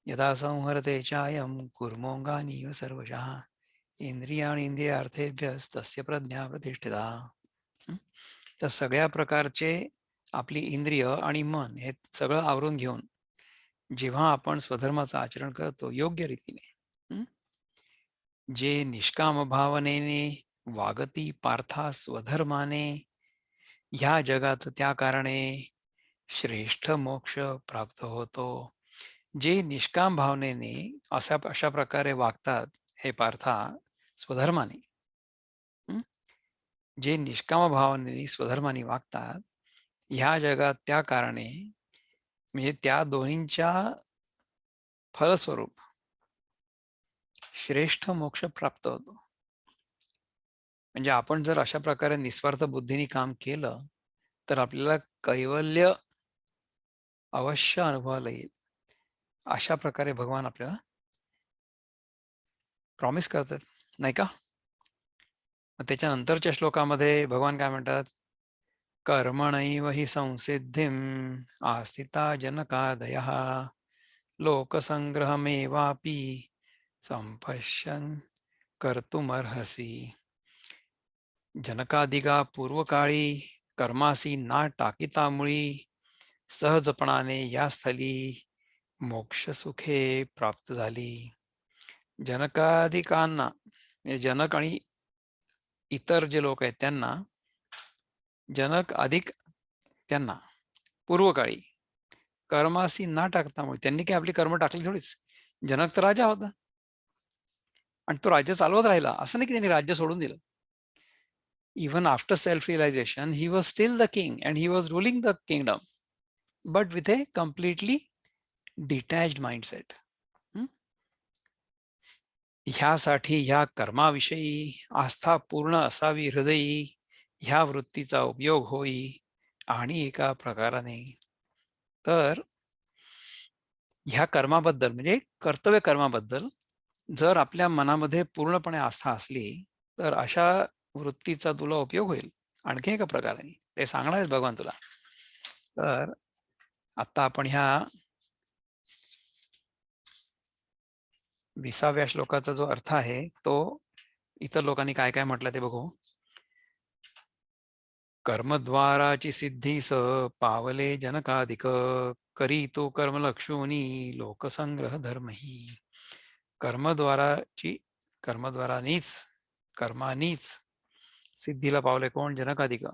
यदा संहरते चायम कुर्मोंगानीव सर्वशः इंद्रियाणि इंद्रियार्थेभ्यस्तस्य प्रज्ञा प्रतिष्ठिता. तर सगळ्या प्रकारचे आपली इंद्रिय आणि मन हे सगळं आवरून घेऊन जेव्हा आपण स्वधर्माचं आचरण करतो योग्य रीतीने, जे निष्काम भावनेने वागती पार्था स्वधर्माने, ह्या जगात त्या कारणे श्रेष्ठ मोक्ष प्राप्त होतो. जे निष्काम भावनेने अशा प्रकारे वागतात हे पार्था स्वधर्माने, जे निष्काम भावनेने स्वधर्माने वागतात ह्या जगात त्या कारणे म्हणजे त्या दोन्हींच्या फलस्वरूप श्रेष्ठ मोक्ष प्राप्त होतो. म्हणजे आपण जर अशा प्रकारे निस्वार्थ बुद्धीने काम केलं तर आपल्याला कैवल्य अवश्य अनुभवायला येईल. अशा प्रकारे भगवान आपल्याला प्रॉमिस करतात नाही का. त्याच्यानंतरच्या श्लोकामध्ये भगवान काय म्हणतात? कर्मणैव हि संसिद्धिम आस्थिता जनकादयः, लोकसंग्रहमेवापि संपश्यन् कर्तुमर्हसि. जनकादिगा पूर्वकाळी कर्मासी ना टाकिता मुळी, सहजपणाने या स्थली मोक्ष सुखे प्राप्त झाली. जनकादिकांना जनक आणि इतर जे लोक आहेत त्यांना, जनक अधिक त्यांना पूर्वकाळी कर्मासी ना टाकतामुळे, त्यांनी काय आपली कर्म टाकली थोडीच. जनक तर राजा होता आणि तो राज्य चालवत राहिला, असं नाही की त्यांनी राज्य सोडून दिलं. even after self-realization he was still the king and he was ruling the kingdom, but with a completely detached mindset. ह्यासाठी ह्या कर्माविषयी आस्था पूर्ण असावी हृदयी, ह्या वृत्तीचा उपयोग होई आणि एका प्रकाराने. तर ह्या कर्माबद्दल म्हणजे कर्तव्य कर्माबद्दल जर आपल्या मनामध्ये पूर्णपणे आस्था असली तर अशा वृत्तीचा तुला उपयोग होईल आणखी एका प्रकाराने. ते सांगणार आहेत भगवान तुला. तर आता आपण ह्या 20व्या श्लोकाचा जो अर्थ आहे तो इतर लोकांनी काय काय म्हटलं ते बघू. कर्मद्वाराची सिद्धीस पावले जनकाधिक, करी तो कर्मलक्षुनी लोकसंग्रह धर्मही. कर्मद्वारानीच कर्मानीच सिद्धीला पावले कोण? जनकाधिक.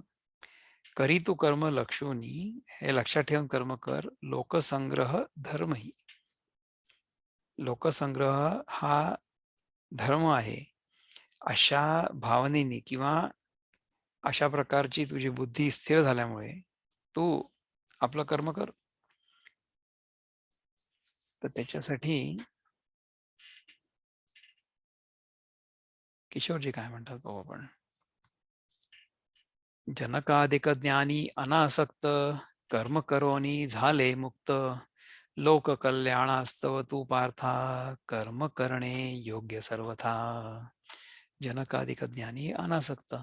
करी तू कर्म लक्षुनी, हे लक्षात ठेवून कर्म कर. लोकसंग्रह धर्मही, लोकसंग्रह हा धर्म आहे. अशा भावनेने किंवा अशा प्रकारची तुझी बुद्धी स्थिर झाल्यामुळे तू आपलं कर्म कर. तर त्याच्यासाठी किशोरजी काय म्हणतात बघू आपण. जनकाधिक ज्ञानी अनासक्त, कर्म करोनी झाले मुक्त. लोक कल्याणास्तव तू पार्था, कर्म करणे योग्य सर्वथा. जनकाधिक ज्ञानी अनासक्त,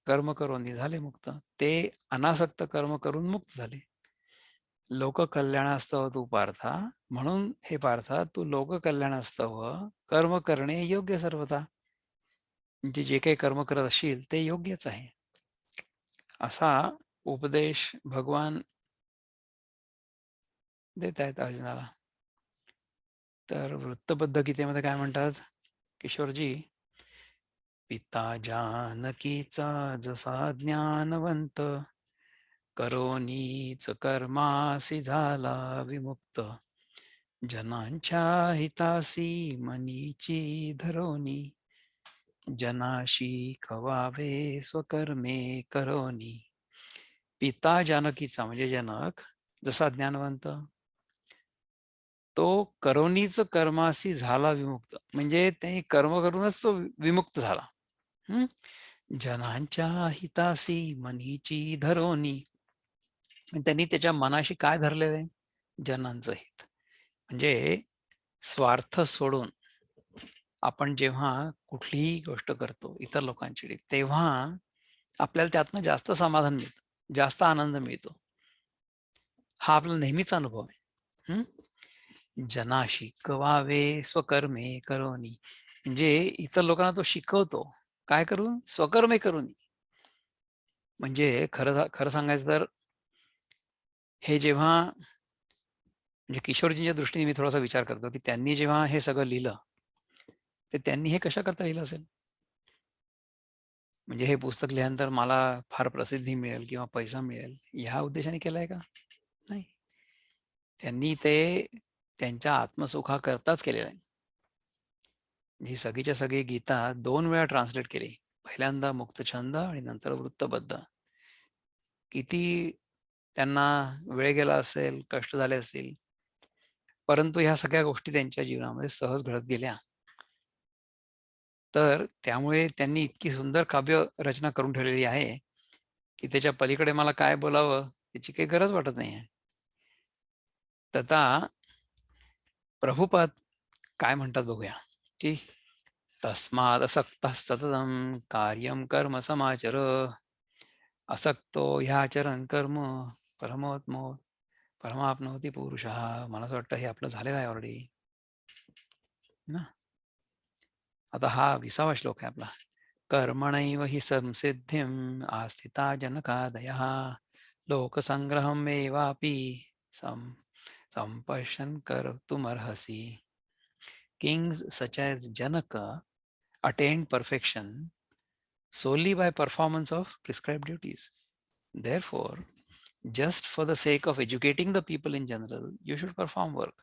कर्म करोनी झाले मुक्त. ते अनासक्त कर्म करून मुक्त झाले. लोक कल्याणास्तव तू पार्था, म्हणून हे पार्था तू लोक कल्याणास्तव कर्म करणे योग्य सर्वथा. म्हणजे जे काही कर्म करत असशील ते योग्यच आहे, असा उपदेश भगवान देत आहेत अर्जुनाला. तर वृत्तबद्ध गीतेमध्ये काय म्हणतात किशोरजी. पिता जानकीचा जसा ज्ञानवंत, करोनीच कर्मासी झाला विमुक्त. जनांच्या हितासी मनीची धरोनी, जनाशी खवावे स्वकर्मे करोनी. पिता जानकीचा म्हणजे जनक जसा ज्ञानवंत, तो करोनीच कर्मासी झाला विमुक्त, म्हणजे ते कर्म करूनच तो विमुक्त झाला. जनांच्या हितासी मनीची धरोनी, त्यांनी त्याच्या मनाशी काय धरलेलं आहे? जनांचं हित. म्हणजे स्वार्थ सोडून आपण जेव्हा कुठलीही गोष्ट करतो इतर लोकांची, तेव्हा आपल्याला त्यातनं जास्त समाधान मिळतं, जास्त आनंद मिळतो. हा आपला नेहमीचा अनुभव आहे. जनाशी कवावे स्वकर्मे करोनी, म्हणजे इतर लोकांना तो शिकवतो काय करून? स्वकर्मे करोनी. म्हणजे खरं सांगायचं तर हे जेव्हा म्हणजे किशोरजींच्या दृष्टीने मी थोडासा विचार करतो की त्यांनी जेव्हा हे सगळं लिहिलं तर त्यांनी हे कशा करता लिहिलं असेल? म्हणजे हे पुस्तक लिहिल्यानंतर मला फार प्रसिद्धी मिळेल किंवा पैसा मिळेल ह्या उद्देशाने केलंय का? नाही. त्यांनी ते त्यांच्या आत्मसुखाकरताच केलेलं आहे. ही सगळीच्या सगळी गीता 2 वेळा ट्रान्सलेट केली. पहिल्यांदा मुक्तछंद आणि नंतर वृत्तबद्ध. किती त्यांना वेळ गेला असेल, कष्ट झाले असतील, परंतु ह्या सगळ्या गोष्टी त्यांच्या जीवनामध्ये सहज घडत गेल्या. तर त्यामुळे त्यांनी इतकी सुंदर काव्य रचना करून ठेवलेली आहे की त्याच्या पलीकडे मला काय बोलावं त्याची काही गरज वाटत नाही आहे. तथा प्रभुपाद काय म्हणतात बघूया की तस्माद असक्त सततम कार्यम कर्म समाचर, असक्तो ह्याचरण कर्म परमाप्नोती पुरुषः. मला असं वाटतं हे आपलं झालेलं आहे ऑलरेडी ना. आता हा 20वा श्लोक आहे आपला. कर्मणैव हि संसिद्धिम आस्थिता जनकादयः, लोकसंग्रहम एवापि संपश्यन् कर्तुमर्हसि. Kings such as Janaka attained perfection solely by performance of prescribed duties. Therefore, just for the sake of educating the people in general, you should perform work.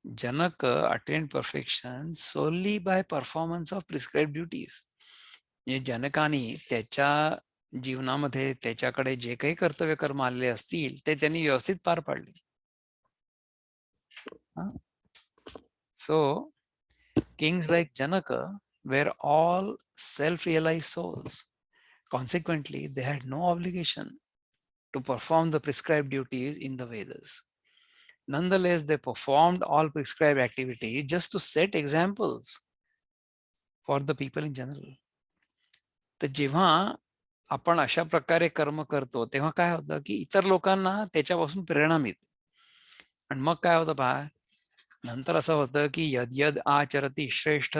Janaka attained perfection solely by performance of prescribed duties. म्हणजे जनकाने त्याच्या जीवनामध्ये त्याच्याकडे जे काही कर्तव्य कर्म आलेले असतील ते त्यांनी व्यवस्थित पार पाडले. So kings like Janaka were all self-realized souls. Consequently, they had no obligation to perform the prescribed duties in the Vedas. Nonetheless, they performed all prescribed activities just to set examples for the people in general. तर जेव्हा आपण अशा प्रकारे कर्म करतो तेव्हा काय होतं की इतर लोकांना त्याच्यापासून प्रेरणा मिळते. आणि मग काय होतं पहा, नंतर असं होतं की यद यद आचरती श्रेष्ठ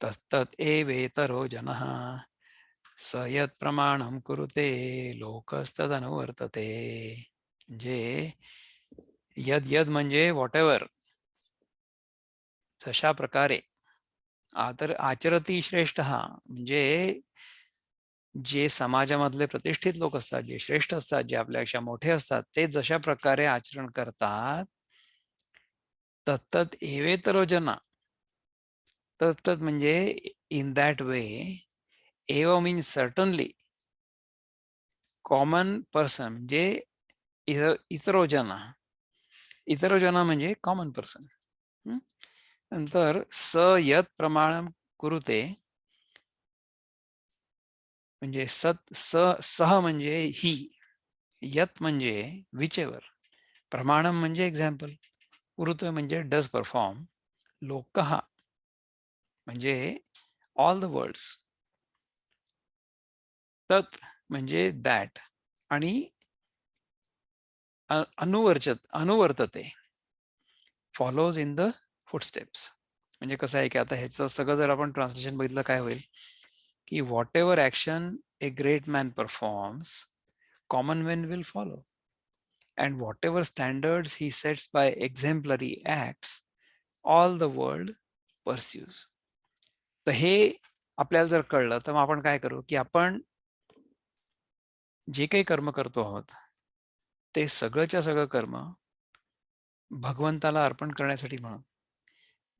तत्तत एवेतरो जनः स यत् प्रमाणं कुरुते लोकस्तदनुवर्तते. म्हणजे यद यद म्हणजे व्हॉट एव्हर, जशा प्रकारे तर आचरती श्रेष्ठ म्हणजे जे समाजामधले प्रतिष्ठित लोक असतात, जे श्रेष्ठ असतात, जे आपल्यापेक्षा मोठे असतात, ते जशा प्रकारे आचरण करतात तत्तत एवेतरो जना. तत्तत म्हणजे इन दॅट वे. एव मीन्स सर्टनली. कॉमन पर्सन म्हणजे इतरो जना. इतरो जना म्हणजे कॉमन पर्सन. नंतर स यत प्रमाणम कुरुते म्हणजे सह म्हणजे ही, यत म्हणजे विचेवर, प्रमाणम म्हणजे एक्झाम्पल, कुरुते म्हणजे डज परफॉर्म, लोकः म्हणजे ऑल द वर्ड्स, तत् म्हणजे दॅट, आणि अनुवर्तते फॉलोज इन द फुटस्टेप्स. म्हणजे कसं आहे की आता ह्याचं सगळं जर आपण ट्रान्सलेशन बघितलं काय होईल की whatever action a great man performs, common man will follow, and whatever standards he sets by exemplary acts, all the world pursues. तर हे आपल्याला जर कळलं तर मग आपण काय करू की आपण जे काही कर्म करतो आहोत ते सगळंच्या सगळं कर्म भगवंताला अर्पण करण्यासाठी म्हणून,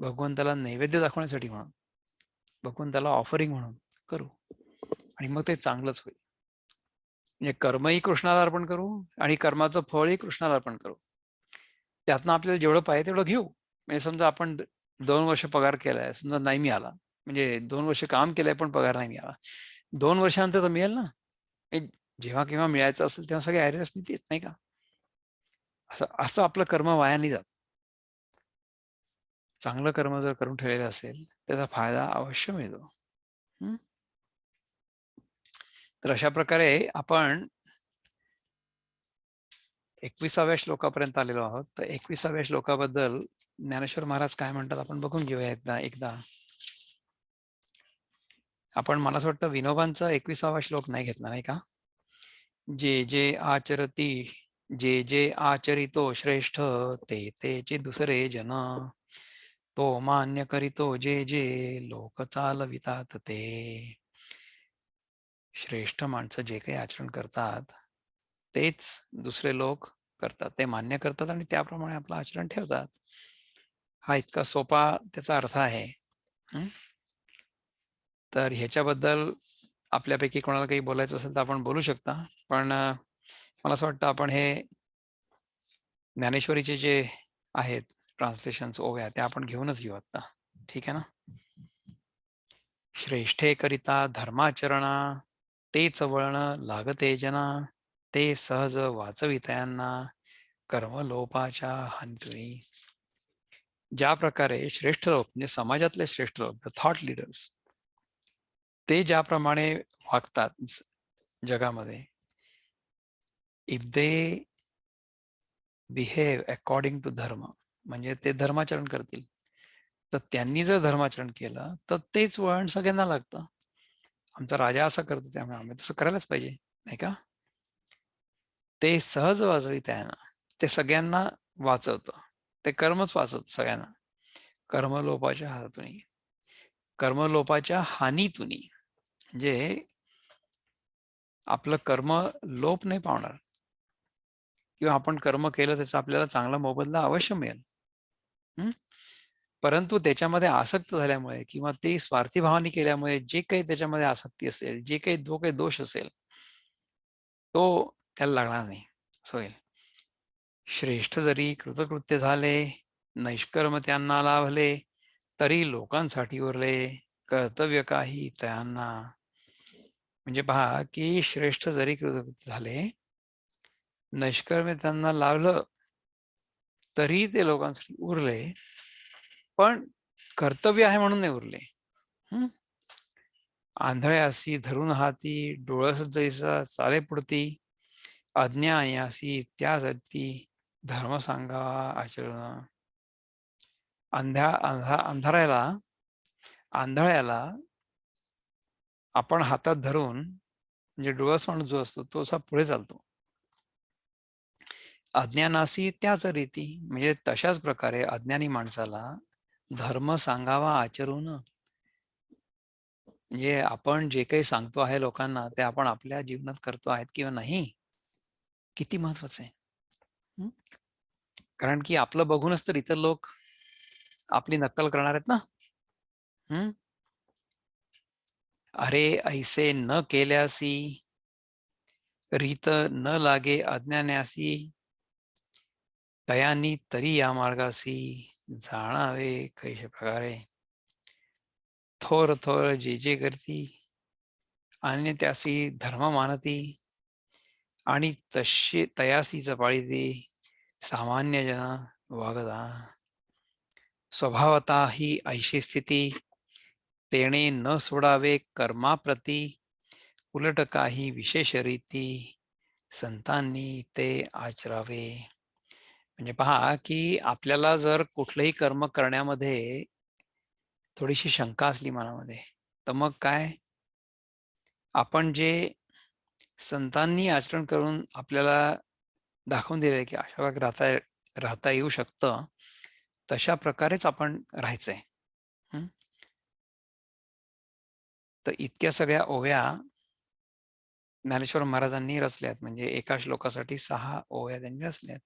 भगवंताला नैवेद्य दाखवण्यासाठी म्हणून, भगवंताला ऑफरिंग म्हणून करू, आणि मग ते चांगलंच होईल. म्हणजे कर्मही कृष्णाला अर्पण करू आणि कर्माचं फळही कृष्णाला अर्पण करू. त्यातनं आपल्याला जेवढं पाहिजे तेवढं घेऊ. म्हणजे समजा आपण 2 वर्ष पगार केलाय, समजा नाही मिळाला, म्हणजे 2 वर्ष काम केलंय पण पगार नाही मिळाला, 2 वर्षानंतर तर मिळेल ना. जेव्हा केव्हा मिळायचं असेल तेव्हा सगळे ॲरियर्स मिळतील, नाही का? असं असं आपलं कर्म वाया नाही जात. चांगलं कर्म जर करून ठेवलेलं असेल त्याचा फायदा अवश्य मिळतो. तर अशा प्रकारे आपण 21व्या श्लोकापर्यंत आलेलो आहोत. तर 21व्या श्लोकाबद्दल ज्ञानेश्वर महाराज काय म्हणतात आपण बघून घेऊया एकदा. आपण, मला असं वाटतं, विनोबांचा 21वा श्लोक नाही घेतला, नाही का? जे जे आचरती, जे जे आचरितो श्रेष्ठ, ते तेचे दुसरे जन, तो मान्य करीतो जे जे लोक चालवितात ते. श्रेष्ठ माणसं जे काही आचरण करतात तेच दुसरे लोक करतात, ते मान्य करतात आणि त्याप्रमाणे आपलं आचरण ठेवतात. हा इतका सोपा त्याचा अर्थ आहे. तर ह्याच्याबद्दल आपल्यापैकी कोणाला काही बोलायचं असेल तर आपण बोलू शकता, पण मला असं वाटतं आपण हे ज्ञानेश्वरीचे जे आहेत ट्रान्सलेशन्स ओव्या त्या आपण घेऊनच घेऊ आता, ठीक आहे ना? श्रेष्ठे करिता धर्माचरणा, तेच वळण लागते जना, ते सहज वाचवितयांना कर्मलोपाच्या हानी. ज्या प्रकारे श्रेष्ठ लोक म्हणजे समाजातले श्रेष्ठ लोक, द थॉट लिडर्स, ते ज्याप्रमाणे वागतात जगामध्ये, if they behave according to dharma, म्हणजे ते धर्माचरण करतील, तर त्यांनी जर धर्माचरण केलं तर तेच वळण सगळ्यांना लागतं. आमचा राजा असं करतो त्यामुळे आम्ही तसं करायलाच पाहिजे, नाही का? ते सहज वाचवित आहे ना, ते सगळ्यांना वाचवतं, ते कर्मच वाचवत सगळ्यांना. कर्मलोपाच्या हातून, कर्मलोपाच्या हानीतून, म्हणजे आपलं कर्म लोप नाही पावणार, किंवा आपण कर्म केलं त्याचा आपल्याला चांगला मोबदला अवश्य मिळेल. परंतु त्याच्यामध्ये आसक्त झाल्यामुळे किंवा ते स्वार्थी भावाने केल्यामुळे जे काही त्याच्यामध्ये आसक्ती असेल, जो काही दोष असेल, तो त्याला लागणार नाही, असं होईल. श्रेष्ठ जरी कृतकृत्य झाले नैष्कर्म त्यांना लाभले, तरी लोकांसाठी उरले, कर्तव्य काही त्यांना. म्हणजे पहा की श्रेष्ठ जरी कृत झाले, नैष्कर्म्य त्यांना लाभलं तरी ते लोकांसाठी उरले, पण कर्तव्य आहे म्हणून नाही उरले. आंधळ्यासी धरून हाती, डोळस जैसा चाले पुढती, अज्ञायासी त्यासाठी धर्म सांगावा आचरण. आंधळ्याला आपण हातात धरून, म्हणजे डोळस माणूस जो असतो तो असा पुढे चालतो. अज्ञानासी त्याच रीती, म्हणजे तशाच प्रकारे अज्ञानी माणसाला धर्म सांगावा आचरून. म्हणजे आपण जे काही सांगतो आहे लोकांना ते आपण आपल्या जीवनात करतो आहेत किंवा नाही, किती महत्वाचं आहे. कारण की आपलं बघूनच तर इतर लोक आपली नक्कल करणार आहेत ना. अरे ऐसे न केल्यासी, रीत न लागे अज्ञानासी, तयानी तरी या मार्गासी जाणावे कैसे प्रकारे. थोर थोर जे जे करती, आणि त्यासी धर्म मानती, आणि तशी तयासी जपाळी ती सामान्य जन वागता. स्वभावता ही ऐशी स्थिती, तेणे न सोडावे कर्माप्रती, उलट काही विशेष रीती संतांनी ते आचरावे. म्हणजे पहा की आपल्याला जर कुठलंही कर्म करण्यामध्ये थोडीशी शंका असली मनामध्ये, तर मग काय, आपण जे संतांनी आचरण करून आपल्याला दाखवून दिले की अशा प्रकारे राहता येऊ शकतं, तशा प्रकारेच आपण राहायचंय. तर इतक्या सगळ्या ओव्या ज्ञानेश्वर महाराजांनी रचल्यात, म्हणजे एका श्लोकासाठी 6 ओव्या त्यांनी रचल्यात.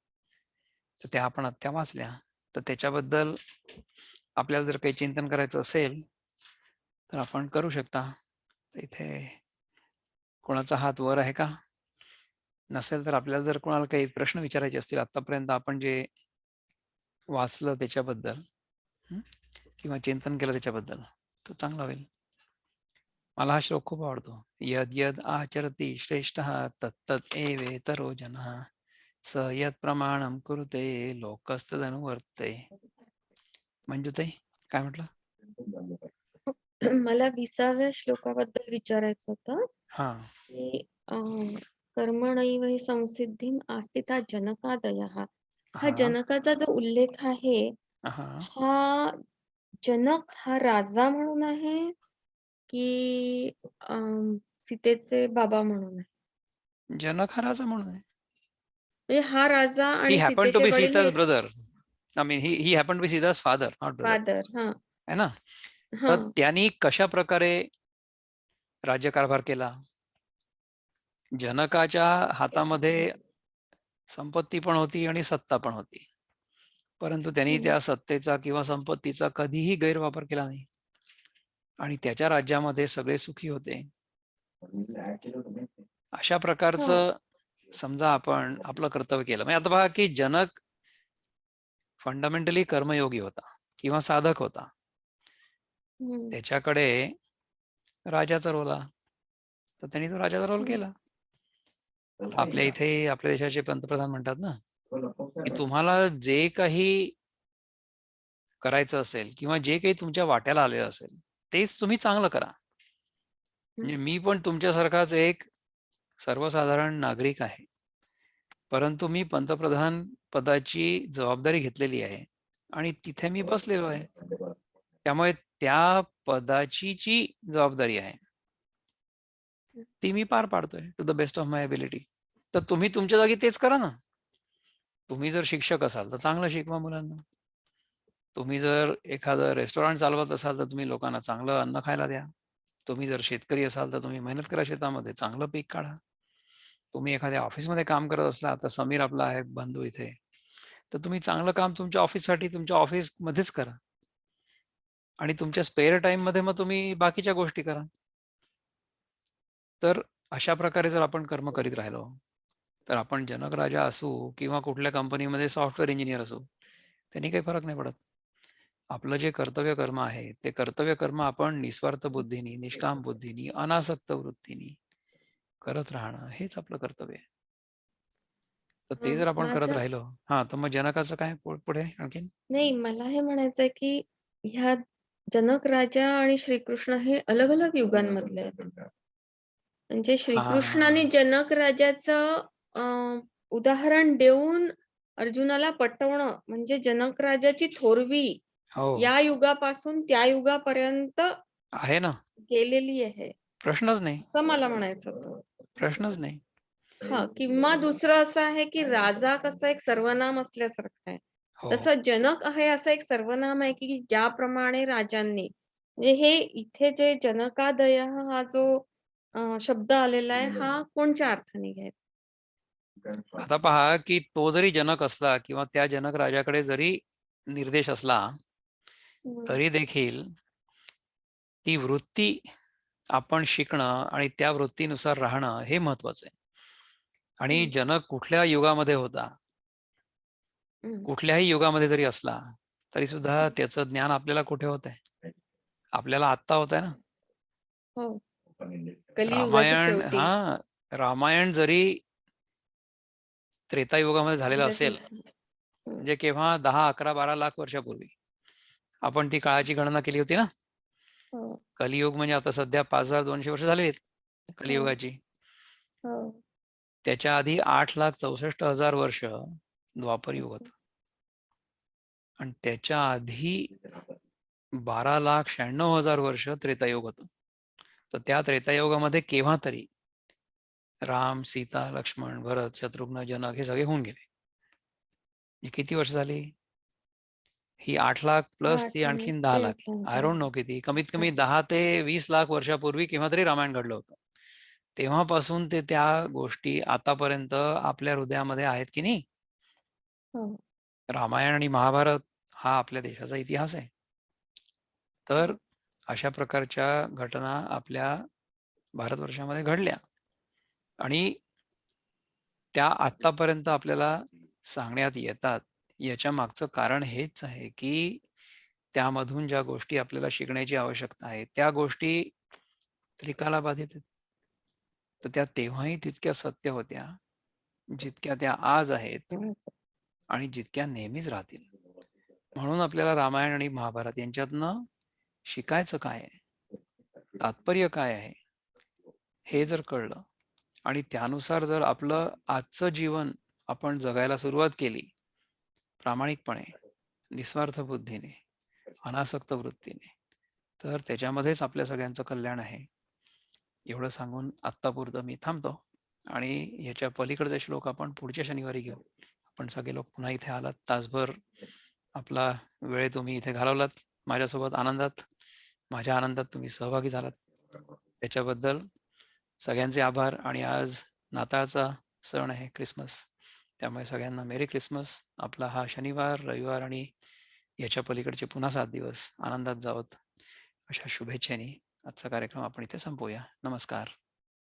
तर त्या आपण आत्ता वाचल्या. तर त्याच्याबद्दल आपल्याला जर काही चिंतन करायचं असेल तर आपण करू शकता. इथे कोणाचा हात वर आहे का? नसेल तर आपल्याला जर कोणाला काही प्रश्न विचारायचे असतील आतापर्यंत आपण जे वाचलं त्याच्याबद्दल, किंवा चिंतन केलं त्याच्याबद्दल, तर चांगलं होईल. मला हा श्लोक खूप आवडतो. यद यद आचरती श्रेष्ठ तत्तत एवेतरो जनः, स यत प्रमाणम कुरुते लोकस्तदनुवर्ते. मंजुताई काय म्हटलं? मला 20व्या श्लोकाबद्दल विचारायचं होतं हा. की कर्मणैव हि संसिद्धिम आस्थिता जनकादयः. हा जनकाचा जो उल्लेख आहे, हा जनक हा राजा म्हणून आहे की सीतेचे बाबा म्हणून आहे? जनक हा राजा म्हणून आहे. म्हणजे हा राजा He आणि happened to सीतेचे be वडील हे Sita's brother. I mean, he happened to be Sita's father, not brother. Father. हा है ना? हा तर त्यांनी कशा प्रकारे राज्यकारभार केला? जनकाच्या हातामध्ये संपत्ती पण होती आणि सत्ता पण होती, परंतु त्यांनी त्या सत्तेचा किंवा संपत्तीचा कधीही गैरवापर केला नाही, आणि त्याच्या राज्यामध्ये सगळे सुखी होते. अशा प्रकारचं समजा आपण आपलं कर्तव्य केलं. म्हणजे आता बघा की जनक फंडामेंटली कर्मयोगी होता किंवा साधक होता. त्याच्याकडे राजाचा रोल आला, तर त्यांनी तो राजाचा रोल केला. आपल्या इथे आपल्या देशाचे पंतप्रधान म्हणतात ना की तुम्हाला जे काही करायचं असेल किंवा जे काही तुमच्या वाट्याला आलेलं असेल तेच तुम्ही चांगलं करा. म्हणजे मी पण तुमच्यासारखाच एक सर्वसाधारण नागरिक आहे, परंतु मी पंतप्रधान पदाची जबाबदारी घेतलेली आहे आणि तिथे मी बसलेलो आहे, त्यामुळे त्या पदाची जी जबाबदारी आहे ती मी पार पाडतोय to the best of my ability. तर तुम्ही तुमच्या जागी तेच करा ना. तुम्ही जर शिक्षक असाल तर चांगलं शिकवा मुलांना. तुम्ही जर एखादं रेस्टॉरंट चालवत असाल तर तुम्ही लोकांना चांगलं अन्न खायला द्या. तुम्ही जर शेतकरी असाल तर तुम्ही मेहनत करा, शेतामध्ये चांगलं पीक काढा. तुम्ही एखाद्या ऑफिसमध्ये काम करत असला, आता समीर आपला आहे बंधू इथे, तर तुम्ही चांगलं काम तुमच्या ऑफिससाठी तुमच्या ऑफिसमध्येच करा, आणि तुमच्या स्पेअर टाइम मध्ये मग तुम्ही बाकीच्या गोष्टी करा. तर अशा प्रकारे जर आपण कर्म करीत राहिलो तर आपण जनक राजा असू किंवा कुठल्या कंपनीमध्ये सॉफ्टवेअर इंजिनियर असू, त्यांनी काही फरक नाही पडत. आपलं जे कर्तव्य कर्म आहे ते कर्तव्य कर्म आपण निस्वार्थ बुद्धीनी, निष्काम बुद्धीनी, अनासक्त वृत्तीनी करत राहणं हेच आपलं कर्तव्य आहे. तर ते जर आपण करत माझं राहिलो, हा तर मग जनकाचं काय पुढे आणखीन? नाही, मला हे म्हणायचंय की ह्या जनक राजा आणि श्रीकृष्ण हे अलग अलग युगांमधले आहेत. म्हणजे श्रीकृष्णाने हा जनक राजाचं उदाहरण देऊन अर्जुनाला पटवणं म्हणजे जनक राजाची थोरवी हो या युगापासून त्या युगापर्यंत आहे ना, गेलेली आहे, प्रश्नच नाही, असं मला म्हणायचं होतं. प्रश्नच नाही. हां, किंवा दुसरं असं आहे, की राजा कसं एक सर्वनाम असल्यासारखं आहे. हो तसं जनक आहे असं एक सर्वनाम आहे, की ज्याप्रमाणे राजांनी म्हणजे हे इथे जे जनकादयः हा जो शब्द आलेला आहे, हा कोणत्या अर्थाने घ्यायचा? आता पहा की तो जरी जनक असला किंवा त्या जनक राजाकडे जरी निर्देश असला हं, तरी देखील ती वृत्ती आपण शिकणं आणि त्या वृत्तीनुसार राहणं हे महत्वाचं आहे. आणि हं, जनक कुठल्या युगामध्ये होता, हं. कुठल्याही युगामध्ये जरी असला तरी सुद्धा त्याचं ज्ञान आपल्याला कुठे होत आहे? आपल्याला आत्ता होत आहे ना. हो. कलियुगाच्या रामायण, शेवटी. हा, रामायण जरी त्रेतायुगामध्ये झालेलं असेल, हं, म्हणजे केव्हा 10, 11, 12 लाख वर्षापूर्वी आपण ती काळाची गणना केली होती ना. हो, कलियुग म्हणजे आता सध्या 5200 वर्ष झालेली आहेत हो, कलियुगाची. हो. त्याच्या आधी 8,64,000 वर्ष द्वापर युग होतं आणि त्याच्या आधी 12,96,000 वर्ष त्रेतायुग होतं. तर त्या त्रेतायुगामध्ये केव्हा तरी राम, सीता, लक्ष्मण, भरत, शत्रुघ्न, जनक हे सगळे होऊन गेले. ही किती वर्ष झाली? ही 8 लाख प्लस 8 ती आणि आणखीन 10 ते लाख. आय डोंट नो किती. कमीत कमी 10 ते 20 लाख वर्षापूर्वी केव्हा तरी रामायण घडलं होतं. तेव्हापासून ते त्या गोष्टी आतापर्यंत आपल्या हृदयामध्ये आहेत की नाही. हो. रामायण आणि महाभारत हा आपल्या देशाचा इतिहास आहे. तर अशा प्रकारच्या घटना आपल्या भारतवर्षामध्ये घडल्या आणि त्या आत्तापर्यंत आपल्याला सांगण्यात येतात. याच्या मागचं कारण हेच आहे की त्यामधून ज्या गोष्टी आपल्याला शिकण्याची आवश्यकता आहे त्या गोष्टी त्रिकालाबाधित आहेत. तर त्या तेव्हाही तितक्या सत्य होत्या जितक्या त्या आज आहेत आणि जितक्या नेहमीच राहतील. म्हणून आपल्याला रामायण आणि महाभारत यांच्यातनं शिकायचं काय आहे, तात्पर्य काय आहे, हे जर कळलं आणि त्यानुसार जर आपलं आजचं जीवन आपण जगायला सुरुवात केली प्रामाणिकपणे, निस्वार्थ बुद्धीने, अनासक्त वृत्तीने, तर त्याच्यामध्येच आपल्या सगळ्यांचं कल्याण आहे. एवढं सांगून आत्तापुरतं मी थांबतो आणि ह्याच्या पलीकडचे श्लोक आपण पुढच्या शनिवारी घेऊ. आपण सगळे लोक पुन्हा इथे आलात, तासभर आपला वेळ तुम्ही इथे घालवलात माझ्यासोबत आनंदात. माझ्या आनंदात तुम्ही सहभागी झालात त्याच्याबद्दल सगळ्यांचे आभार. आणि आज नाताळचा सण आहे, क्रिसमस. त्यामुळे सगळ्यांना मेरी क्रिसमस. आपला हा शनिवार, रविवार आणि याच्या पलीकडचे पुन्हा 7 दिवस आनंदात जावत अशा शुभेच्छेने आजचा कार्यक्रम आपण इथे संपवूया. नमस्कार.